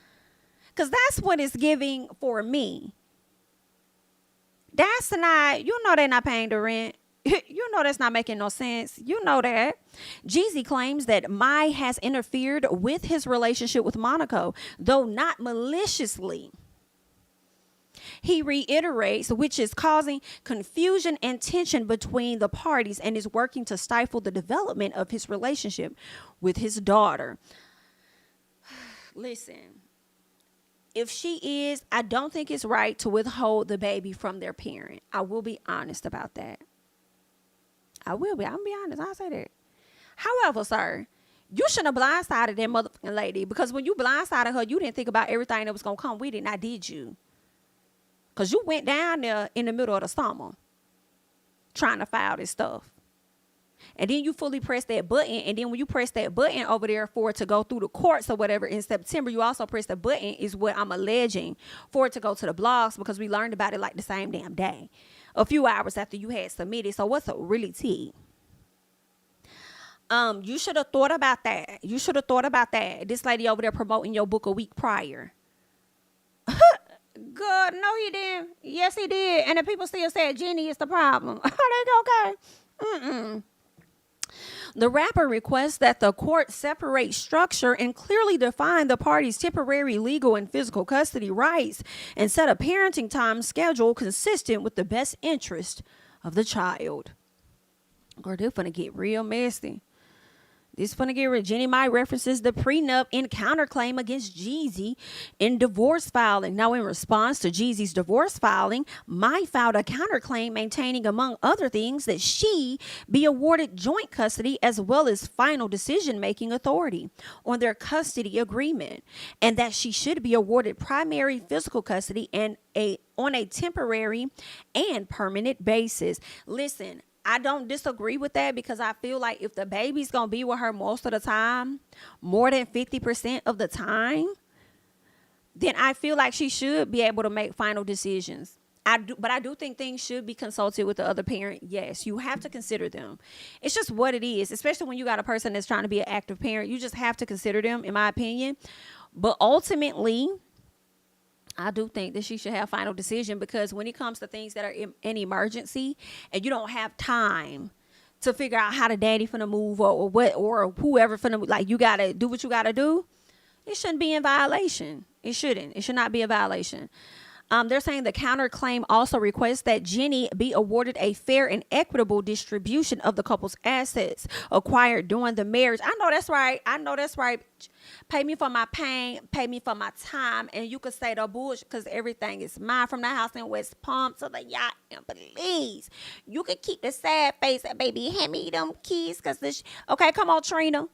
Because that's what it's giving for me. That's not, you know, they're not paying the rent. You know that's not making no sense. You know that. Jeezy claims that Mai has interfered with his relationship with Monaco, though not maliciously. He reiterates, which is causing confusion and tension between the parties and is working to stifle the development of his relationship with his daughter. Listen, if she is, I don't think it's right to withhold the baby from their parent. I will be honest about that. I'm going to be honest. I'll say that. However, sir, you shouldn't have blindsided that motherfucking lady, because when you blindsided her, you didn't think about everything that was going to come with it. Now, did you? Because you went down there in the middle of the summer trying to file this stuff. And then you fully press that button. And then when you press that button over there for it to go through the courts or whatever in September, you also press the button, is what I'm alleging, for it to go to the blogs, because we learned about it like the same damn day, a few hours after you had submitted. So what's up, really tea? You should have thought about that. You should have thought about that. This lady over there promoting your book a week prior. God, no, he didn't. Yes, he did. And the people still said Jeannie is the problem. Okay. The rapper requests that the court separate structure and clearly define the parties' temporary legal and physical custody rights and set a parenting time schedule consistent with the best interest of the child. Girl, they're finna get real messy. This finna get rid. Jeannie Mai references the prenup in counterclaim against Jeezy in divorce filing. Now, in response to Jeezy's divorce filing, Mai filed a counterclaim maintaining, among other things, that she be awarded joint custody as well as final decision-making authority on their custody agreement, and that she should be awarded primary physical custody and on a temporary and permanent basis. Listen, I don't disagree with that, because I feel like if the baby's going to be with her most of the time, more than 50% of the time, then I feel like she should be able to make final decisions. But I do think things should be consulted with the other parent. Yes, you have to consider them. It's just what it is, especially when you got a person that's trying to be an active parent. You just have to consider them, in my opinion. But ultimately, I do think that she should have final decision, because when it comes to things that are an emergency and you don't have time to figure out how the daddy finna move or what, or whoever finna move, like, you gotta do what you gotta do, it shouldn't be in violation. It shouldn't. It should not be a violation. They're saying the counterclaim also requests that Jeannie be awarded a fair and equitable distribution of the couple's assets acquired during the marriage. I know that's right. I know that's right. Pay me for my pain, pay me for my time, and you could say the bullshit because everything is mine, from the house in West Palm to the yacht. And please, you can keep the sad face and baby, hand me them keys, because this. Okay, come on, Trina.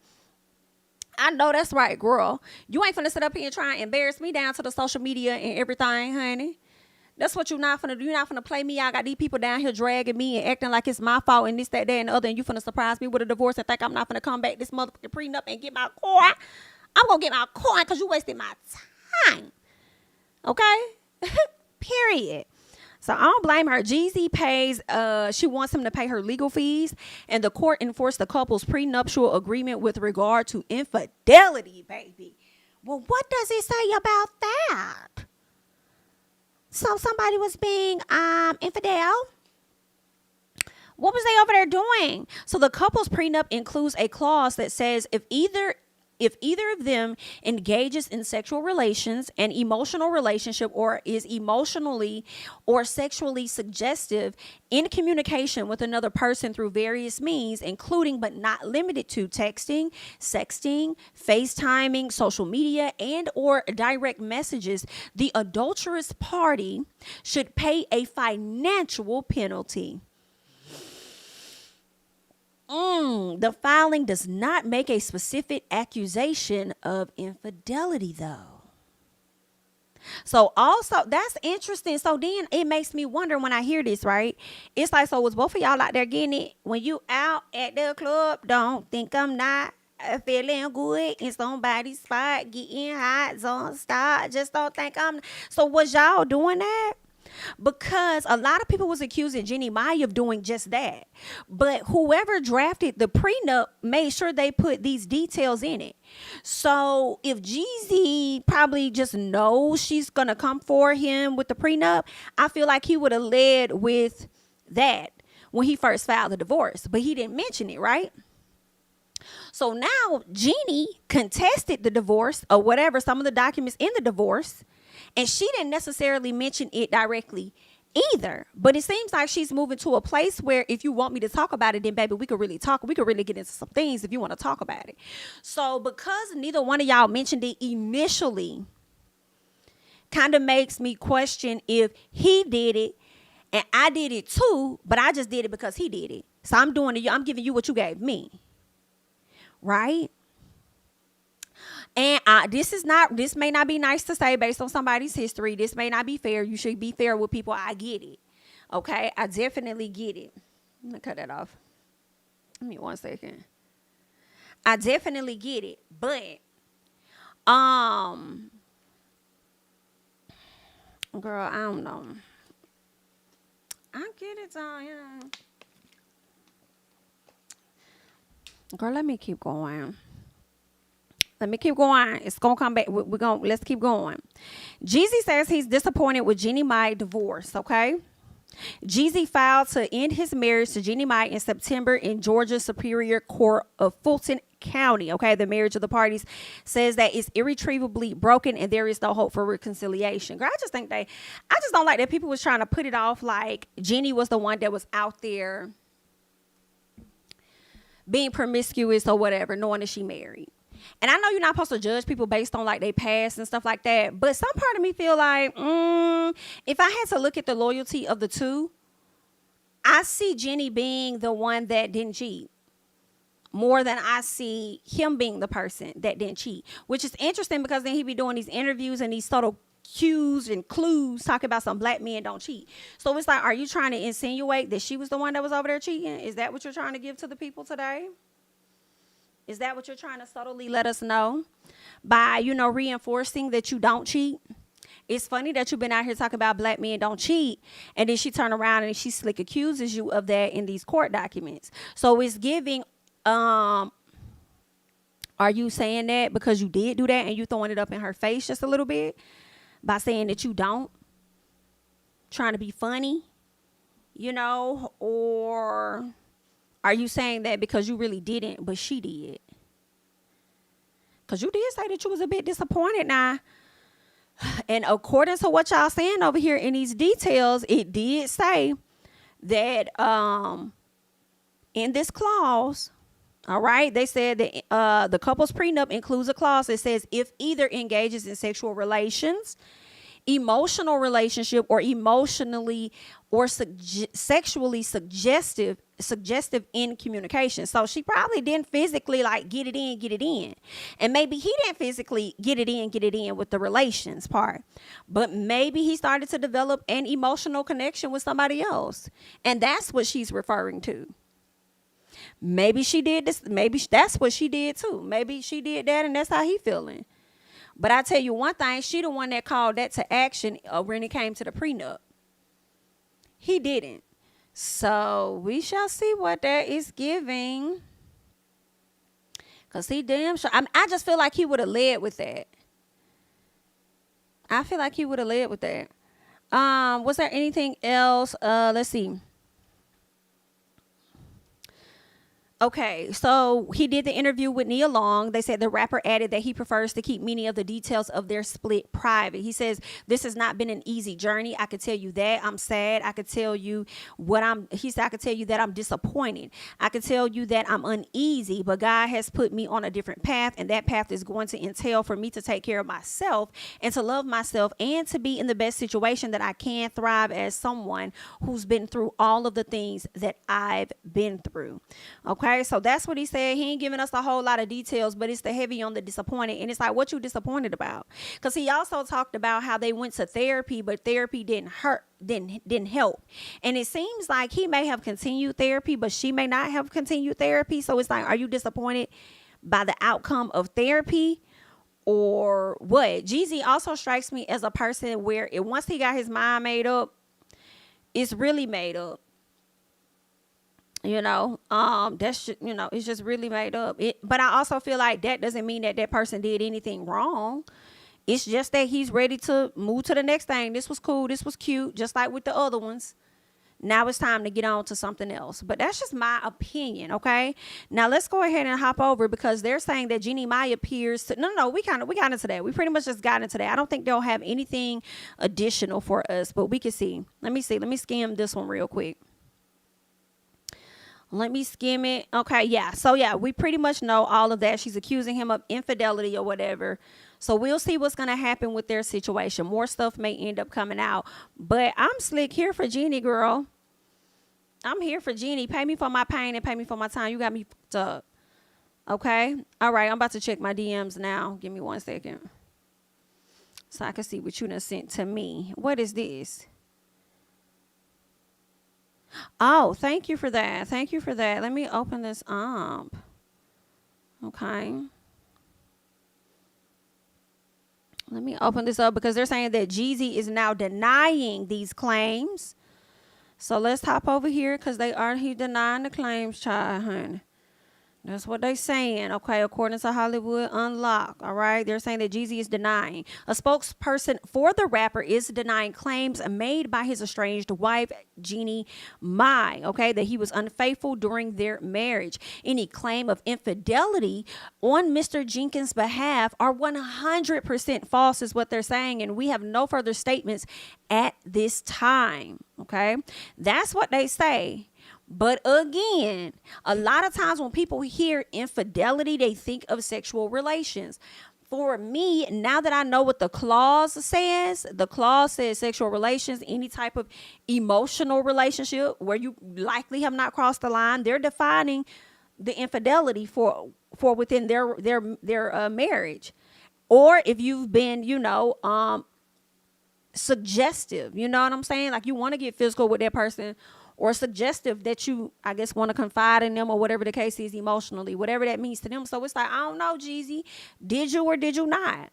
I know that's right, girl. You ain't finna sit up here and try and embarrass me down to the social media and everything, honey. That's what you're not finna do. You're not finna play me. I got these people down here dragging me and acting like it's my fault and this, that, and the other, and you finna surprise me with a divorce and think I'm not finna come back this motherfucking prenup and get my coin. I'm gonna get my coin because you wasted my time. Okay? Period. So I don't blame her. Jeezy pays, she wants him to pay her legal fees, and the court enforced the couple's prenuptial agreement with regard to infidelity, baby. Well, what does it say about that? So somebody was being infidel? What was they over there doing? So the couple's prenup includes a clause that says if either of them engages in sexual relations, an emotional relationship, or is emotionally or sexually suggestive in communication with another person through various means, including but not limited to texting, sexting, FaceTiming, social media, and or direct messages, the adulterous party should pay a financial penalty. The filing does not make a specific accusation of infidelity, though. So also, that's interesting. So then it makes me wonder when I hear this, right? It's like, so was both of y'all out there getting it? When you out at the club, don't think I'm not feeling good in somebody's spot, getting hot, zone start. Just don't think I'm. So was y'all doing that? Because a lot of people was accusing Jeannie Mai of doing just that. But whoever drafted the prenup made sure they put these details in it. So if Jeezy probably just knows she's going to come for him with the prenup, I feel like he would have led with that when he first filed the divorce. But he didn't mention it, right? So now Jeannie contested the divorce or whatever, some of the documents in the divorce. And she didn't necessarily mention it directly either. But it seems like she's moving to a place where if you want me to talk about it, then baby, we could really talk. We could really get into some things if you want to talk about it. So because neither one of y'all mentioned it initially, kind of makes me question if he did it and I did it too, but I just did it because he did it. So I'm giving you what you gave me. Right? And this may not be nice to say based on somebody's history. This may not be fair. You should be fair with people. I get it. Okay? I definitely get it. I'm going to cut that off. Give me 1 second. I definitely get it. But, girl, I don't know. I get it, yeah. Girl, let me keep going. It's gonna come back. Let's keep going. Jeezy says he's disappointed with Jeannie Mai divorce. Okay, Jeezy filed to end his marriage to Jeannie Mai in September in Georgia Superior Court of Fulton County. Okay, the marriage of the parties says that it's irretrievably broken and there is no hope for reconciliation. Girl, I just don't like that people was trying to put it off like Jeannie was the one that was out there being promiscuous or whatever, knowing that she married. And I know you're not supposed to judge people based on like their past and stuff like that, but some part of me feel like, if I had to look at the loyalty of the two, I see Jeannie being the one that didn't cheat more than I see him being the person that didn't cheat, which is interesting because then he be doing these interviews and these subtle cues and clues talking about some black men don't cheat. So it's like, are you trying to insinuate that she was the one that was over there cheating? Is that what you're trying to give to the people today? Is that what you're trying to subtly let us know by, reinforcing that you don't cheat? It's funny that you've been out here talking about black men don't cheat, and then she turned around and she slick accuses you of that in these court documents. So it's giving, are you saying that because you did do that and you throwing it up in her face just a little bit by saying that you don't? Trying to be funny, or are you saying that because you really didn't, but she did? Because you did say that you was a bit disappointed now. And according to what y'all saying over here in these details, it did say that in this clause, all right, they said that the couple's prenup includes a clause that says if either engages in sexual relations, emotional relationship, or emotionally or sexually suggestive in communication. So she probably didn't physically like get it in. And maybe he didn't physically get it in with the relations part. But maybe he started to develop an emotional connection with somebody else. And that's what she's referring to. Maybe she did this. Maybe that's what she did too. Maybe she did that and that's how he feeling. But I tell you one thing, she the one that called that to action when it came to the prenup. He didn't. So we shall see what that is giving. Because he damn sure. I just feel like he would have led with that. Was there anything else? Let's see. Okay, so he did the interview with Nia Long. They said the rapper added that he prefers to keep many of the details of their split private. He says, this has not been an easy journey. I could tell you that. I'm sad. I could tell you I could tell you that I'm disappointed. I could tell you that I'm uneasy, but God has put me on a different path, and that path is going to entail for me to take care of myself and to love myself and to be in the best situation that I can thrive as someone who's been through all of the things that I've been through. Okay. So that's what he said. He ain't giving us a whole lot of details, but it's the heavy on the disappointed. And it's like, what you disappointed about? Because he also talked about how they went to therapy, but therapy didn't help. And it seems like he may have continued therapy, but she may not have continued therapy. So it's like, are you disappointed by the outcome of therapy or what? Jeezy also strikes me as a person where once he got his mind made up, it's really made up. That's it's just really made up. But I also feel like that doesn't mean that person did anything wrong. It's just that he's ready to move to the next thing. This was cool. This was cute. Just like with the other ones. Now it's time to get on to something else. But that's just my opinion, okay? Now let's go ahead and hop over because they're saying that Jeannie Mai appears to... No, we got into that. We pretty much just got into that. I don't think they'll have anything additional for us, but we can see. Let me see. Let me skim this one real quick. Let me skim it. Okay, yeah. So, yeah, we pretty much know all of that. She's accusing him of infidelity or whatever. So, we'll see what's going to happen with their situation. More stuff may end up coming out. But I'm slick here for Jeannie, girl. I'm here for Jeannie. Pay me for my pain and pay me for my time. You got me fucked up. Okay? All right, I'm about to check my DMs now. Give me 1 second. So, I can see what you done sent to me. What is this? Oh, thank you for that. Let me open this up. Okay. Let me open this up because they're saying that Jeezy is now denying these claims. So let's hop over here because he denying the claims, child, honey. That's what they're saying, okay, according to Hollywood Unlocked, all right? They're saying that Jeezy is denying. A spokesperson for the rapper is denying claims made by his estranged wife, Jeannie Mai, okay, that he was unfaithful during their marriage. Any claim of infidelity on Mr. Jenkins' behalf are 100% false, is what they're saying, and we have no further statements at this time, okay? That's what they say. But again, a lot of times when people hear infidelity, they think of sexual relations. For me, now that I know what the clause says sexual relations, any type of emotional relationship where you likely have not crossed the line. They're defining the infidelity for within their marriage, or if you've been, suggestive. You know what I'm saying? Like you want to get physical with that person, or suggestive that you, I guess, want to confide in them, or whatever the case is emotionally, whatever that means to them. So it's like, I don't know, Jeezy, did you or did you not?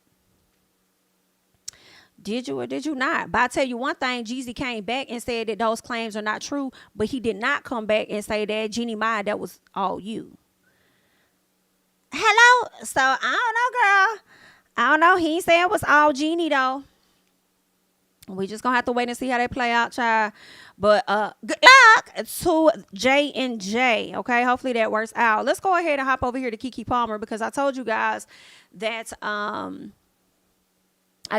Did you or did you not? But I tell you one thing, Jeezy came back and said that those claims are not true, but he did not come back and say that Jeannie Mai, that was all you. Hello? So I don't know, girl. I don't know. He ain't say it was all Jeannie though. We just gonna have to wait and see how they play out, child. But good luck to J and J. Okay, hopefully that works out. Let's go ahead and hop over here to Kiki Palmer, because I told you guys that I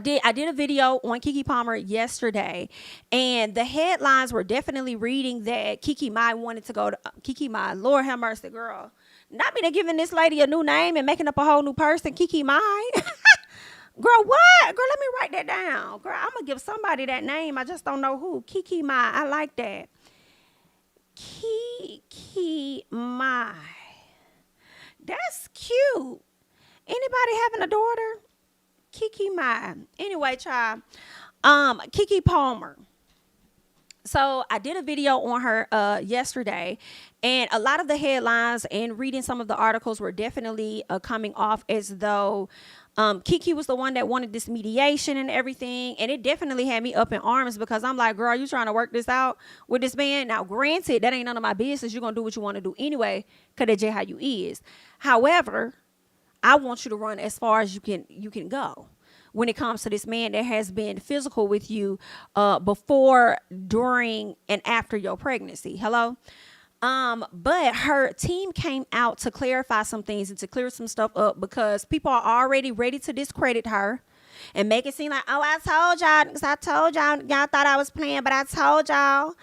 did a video on Kiki Palmer yesterday, and the headlines were definitely reading that Kiki Mai wanted to go to Kiki Mai. Lord have mercy, girl. Not me to giving this lady a new name and making up a whole new person, Kiki Mai. Girl, what? Girl, let me write that down. Girl, I'm going to give somebody that name. I just don't know who. Kiki Mai. I like that. Kiki Mai. That's cute. Anybody having a daughter? Kiki Mai. Anyway, child. Kiki Palmer. So I did a video on her yesterday, and a lot of the headlines and reading some of the articles were definitely coming off as though Kiki was the one that wanted this mediation and everything. And it definitely had me up in arms, because I'm like, girl, you trying to work this out with this man? Now, granted, that ain't none of my business. You're going to do what you want to do anyway, because that's just how you is. However, I want you to run as far as you can go when it comes to this man that has been physical with you before, during, and after your pregnancy. Hello? But her team came out to clarify some things and to clear some stuff up, because people are already ready to discredit her and make it seem like, oh, I told y'all, because I told y'all thought I was playing, but I told y'all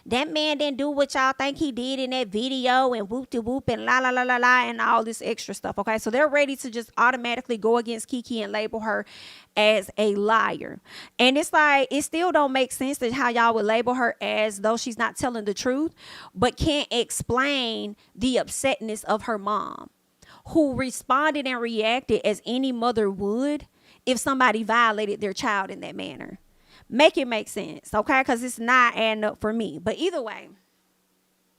that man didn't do what y'all think he did in that video, and whoop de whoop and la la la la la and all this extra stuff. Okay, so they're ready to just automatically go against Kiki and label her as a liar. And it's like, it still don't make sense that how y'all would label her as though she's not telling the truth, but can't explain the upsetness of her mom, who responded and reacted as any mother would if somebody violated their child in that manner. Make it make sense, okay? Because it's not adding up for me. But either way,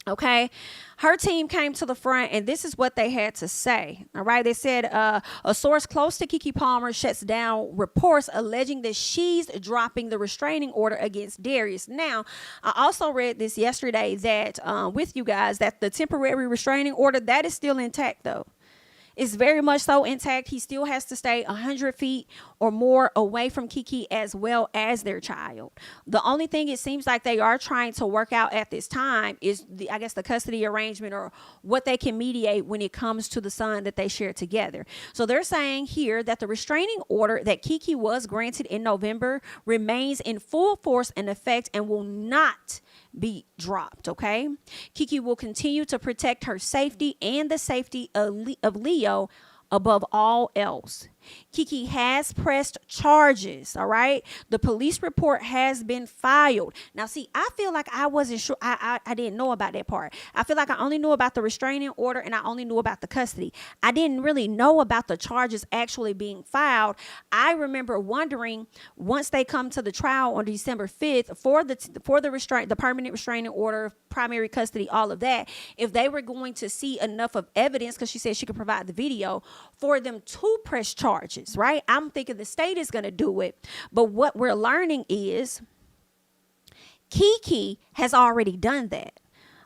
okay, her team came to the front, and this is what they had to say. All right, they said a source close to Kiki Palmer shuts down reports alleging that she's dropping the restraining order against Darius. Now, I also read this yesterday that with you guys, that the temporary restraining order, that is still intact though. It's very much so intact. He still has to stay 100 feet or more away from Kiki, as well as their child. The only thing it seems like they are trying to work out at this time is I guess the custody arrangement, or what they can mediate when it comes to the son that they share together. So they're saying here that the restraining order that Kiki was granted in November remains in full force and effect and will not be dropped. Okay, Kiki will continue to protect her safety and the safety of Leo above all else. Kiki has pressed charges. All right, the police report has been filed. Now see, I feel like I wasn't sure. I didn't know about that part. I feel like I only knew about the restraining order, and I only knew about the custody. I didn't really know about the charges actually being filed. I remember wondering, once they come to the trial on December 5th for the permanent restraining order, primary custody, all of that, if they were going to see enough of evidence, because she said she could provide the video, for them to press charges, right? I'm thinking the state is going to do it. But what we're learning is Kiki has already done that.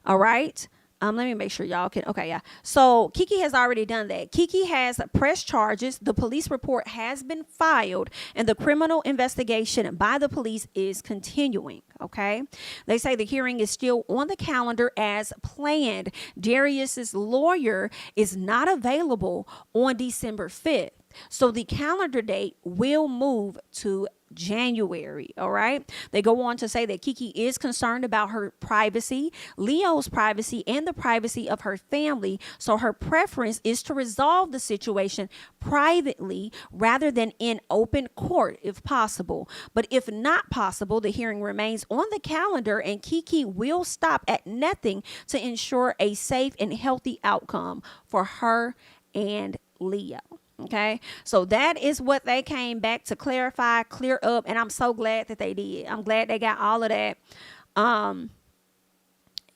All right. Let me make sure y'all can. Okay, yeah. So Keke has already done that. Keke has pressed charges. The police report has been filed, and the criminal investigation by the police is continuing. Okay. They say the hearing is still on the calendar as planned. Darius's lawyer is not available on December 5th. So the calendar date will move to January. All right. They go on to say that Keke is concerned about her privacy, Leo's privacy, and the privacy of her family. So her preference is to resolve the situation privately rather than in open court if possible. But if not possible, the hearing remains on the calendar and Keke will stop at nothing to ensure a safe and healthy outcome for her and Leo. Okay, so that is what they came back to clarify, clear up, and I'm so glad that they did. I'm glad they got all of that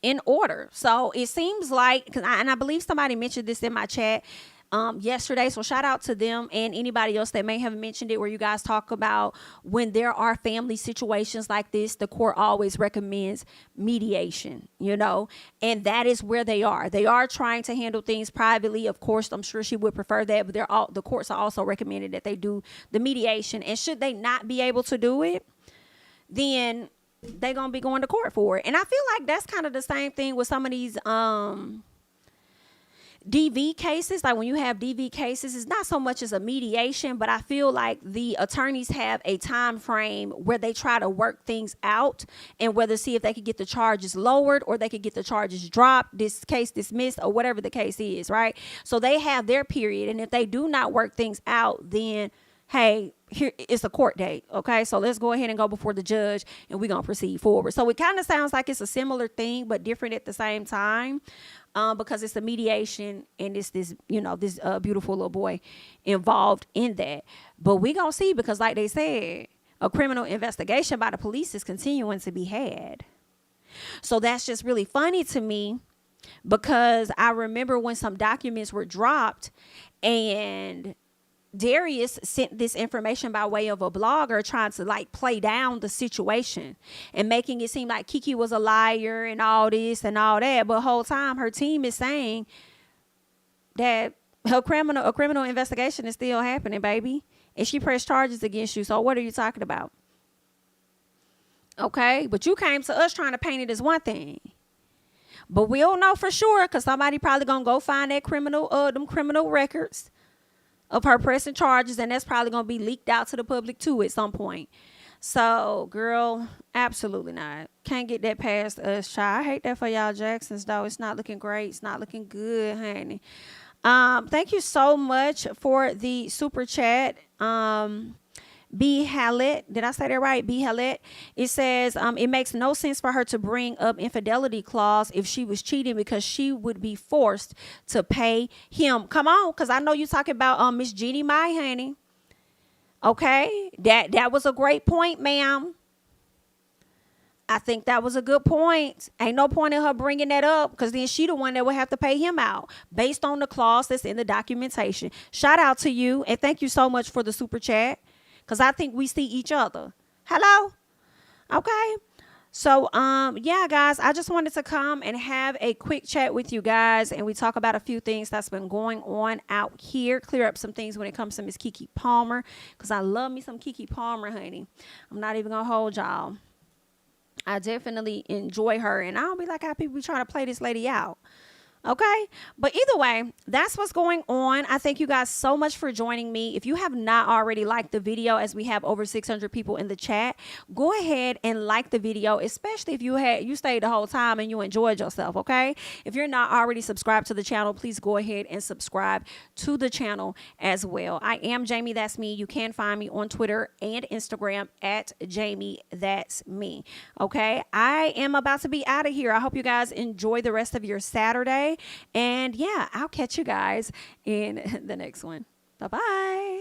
in order. So it seems like, and I believe somebody mentioned this in my chat yesterday, so shout out to them and anybody else that may have mentioned it, where you guys talk about when there are family situations like this, the court always recommends mediation, you know, and that is where they are trying to handle things privately. Of course, I'm sure she would prefer that, but the courts are also recommended that they do the mediation, and should they not be able to do it, then they're gonna be going to court for it. And I feel like that's kind of the same thing with some of these DV cases. Like when you have DV cases, it's not so much as a mediation, but I feel like the attorneys have a time frame where they try to work things out and whether see if they could get the charges lowered or they could get the charges dropped, this case dismissed, or whatever the case is, right? So they have their period, and if they do not work things out, then hey, here it's a court date. Okay, so let's go ahead and go before the judge and we're gonna proceed forward. So it kind of sounds like it's a similar thing but different at the same time, because it's a mediation and it's this, you know, this beautiful little boy involved in that. But we gonna see, because like they said, a criminal investigation by the police is continuing to be had. So that's just really funny to me, because I remember when some documents were dropped and Darius sent this information by way of a blogger trying to like play down the situation and making it seem like Keke was a liar and all this and all that. But the whole time her team is saying that a criminal investigation is still happening, baby. And she pressed charges against you. So what are you talking about? Okay, but you came to us trying to paint it as one thing. But we don't know for sure, because somebody probably gonna go find that them criminal records of her pressing charges, and that's probably going to be leaked out to the public too at some point. So, girl, absolutely not. Can't get that past us, child. I hate that for y'all Jacksons, though. It's not looking great. It's not looking good, honey. Thank you so much for the super chat. B. Hallett, did I say that right? B. Hallett. It says it makes no sense for her to bring up infidelity clause if she was cheating, because she would be forced to pay him. Come on, because I know you talking about Miss Jeannie Mai, honey. Okay, that was a great point, ma'am. I think that was a good point. Ain't no point in her bringing that up, because then she the one that would have to pay him out based on the clause that's in the documentation. Shout out to you, and thank you so much for the super chat, because I think we see each other. Hello? Okay. So, yeah, guys, I just wanted to come and have a quick chat with you guys, and we talk about a few things that's been going on out here, clear up some things when it comes to Miss Kiki Palmer, because I love me some Kiki Palmer, honey. I'm not even going to hold y'all. I definitely enjoy her, and I don't be like how people be trying to play this lady out. Okay, but either way, that's what's going on. I thank you guys so much for joining me. If you have not already liked the video, as we have over 600 people in the chat, go ahead and like the video, especially if you stayed the whole time and you enjoyed yourself. Okay, if you're not already subscribed to the channel, please go ahead and subscribe to the channel as well. I am Jamie That's Me. You can find me on Twitter and Instagram at Jamie That's Me. Okay, I am about to be out of here. I hope you guys enjoy the rest of your Saturday. And yeah, I'll catch you guys in the next one. Bye-bye.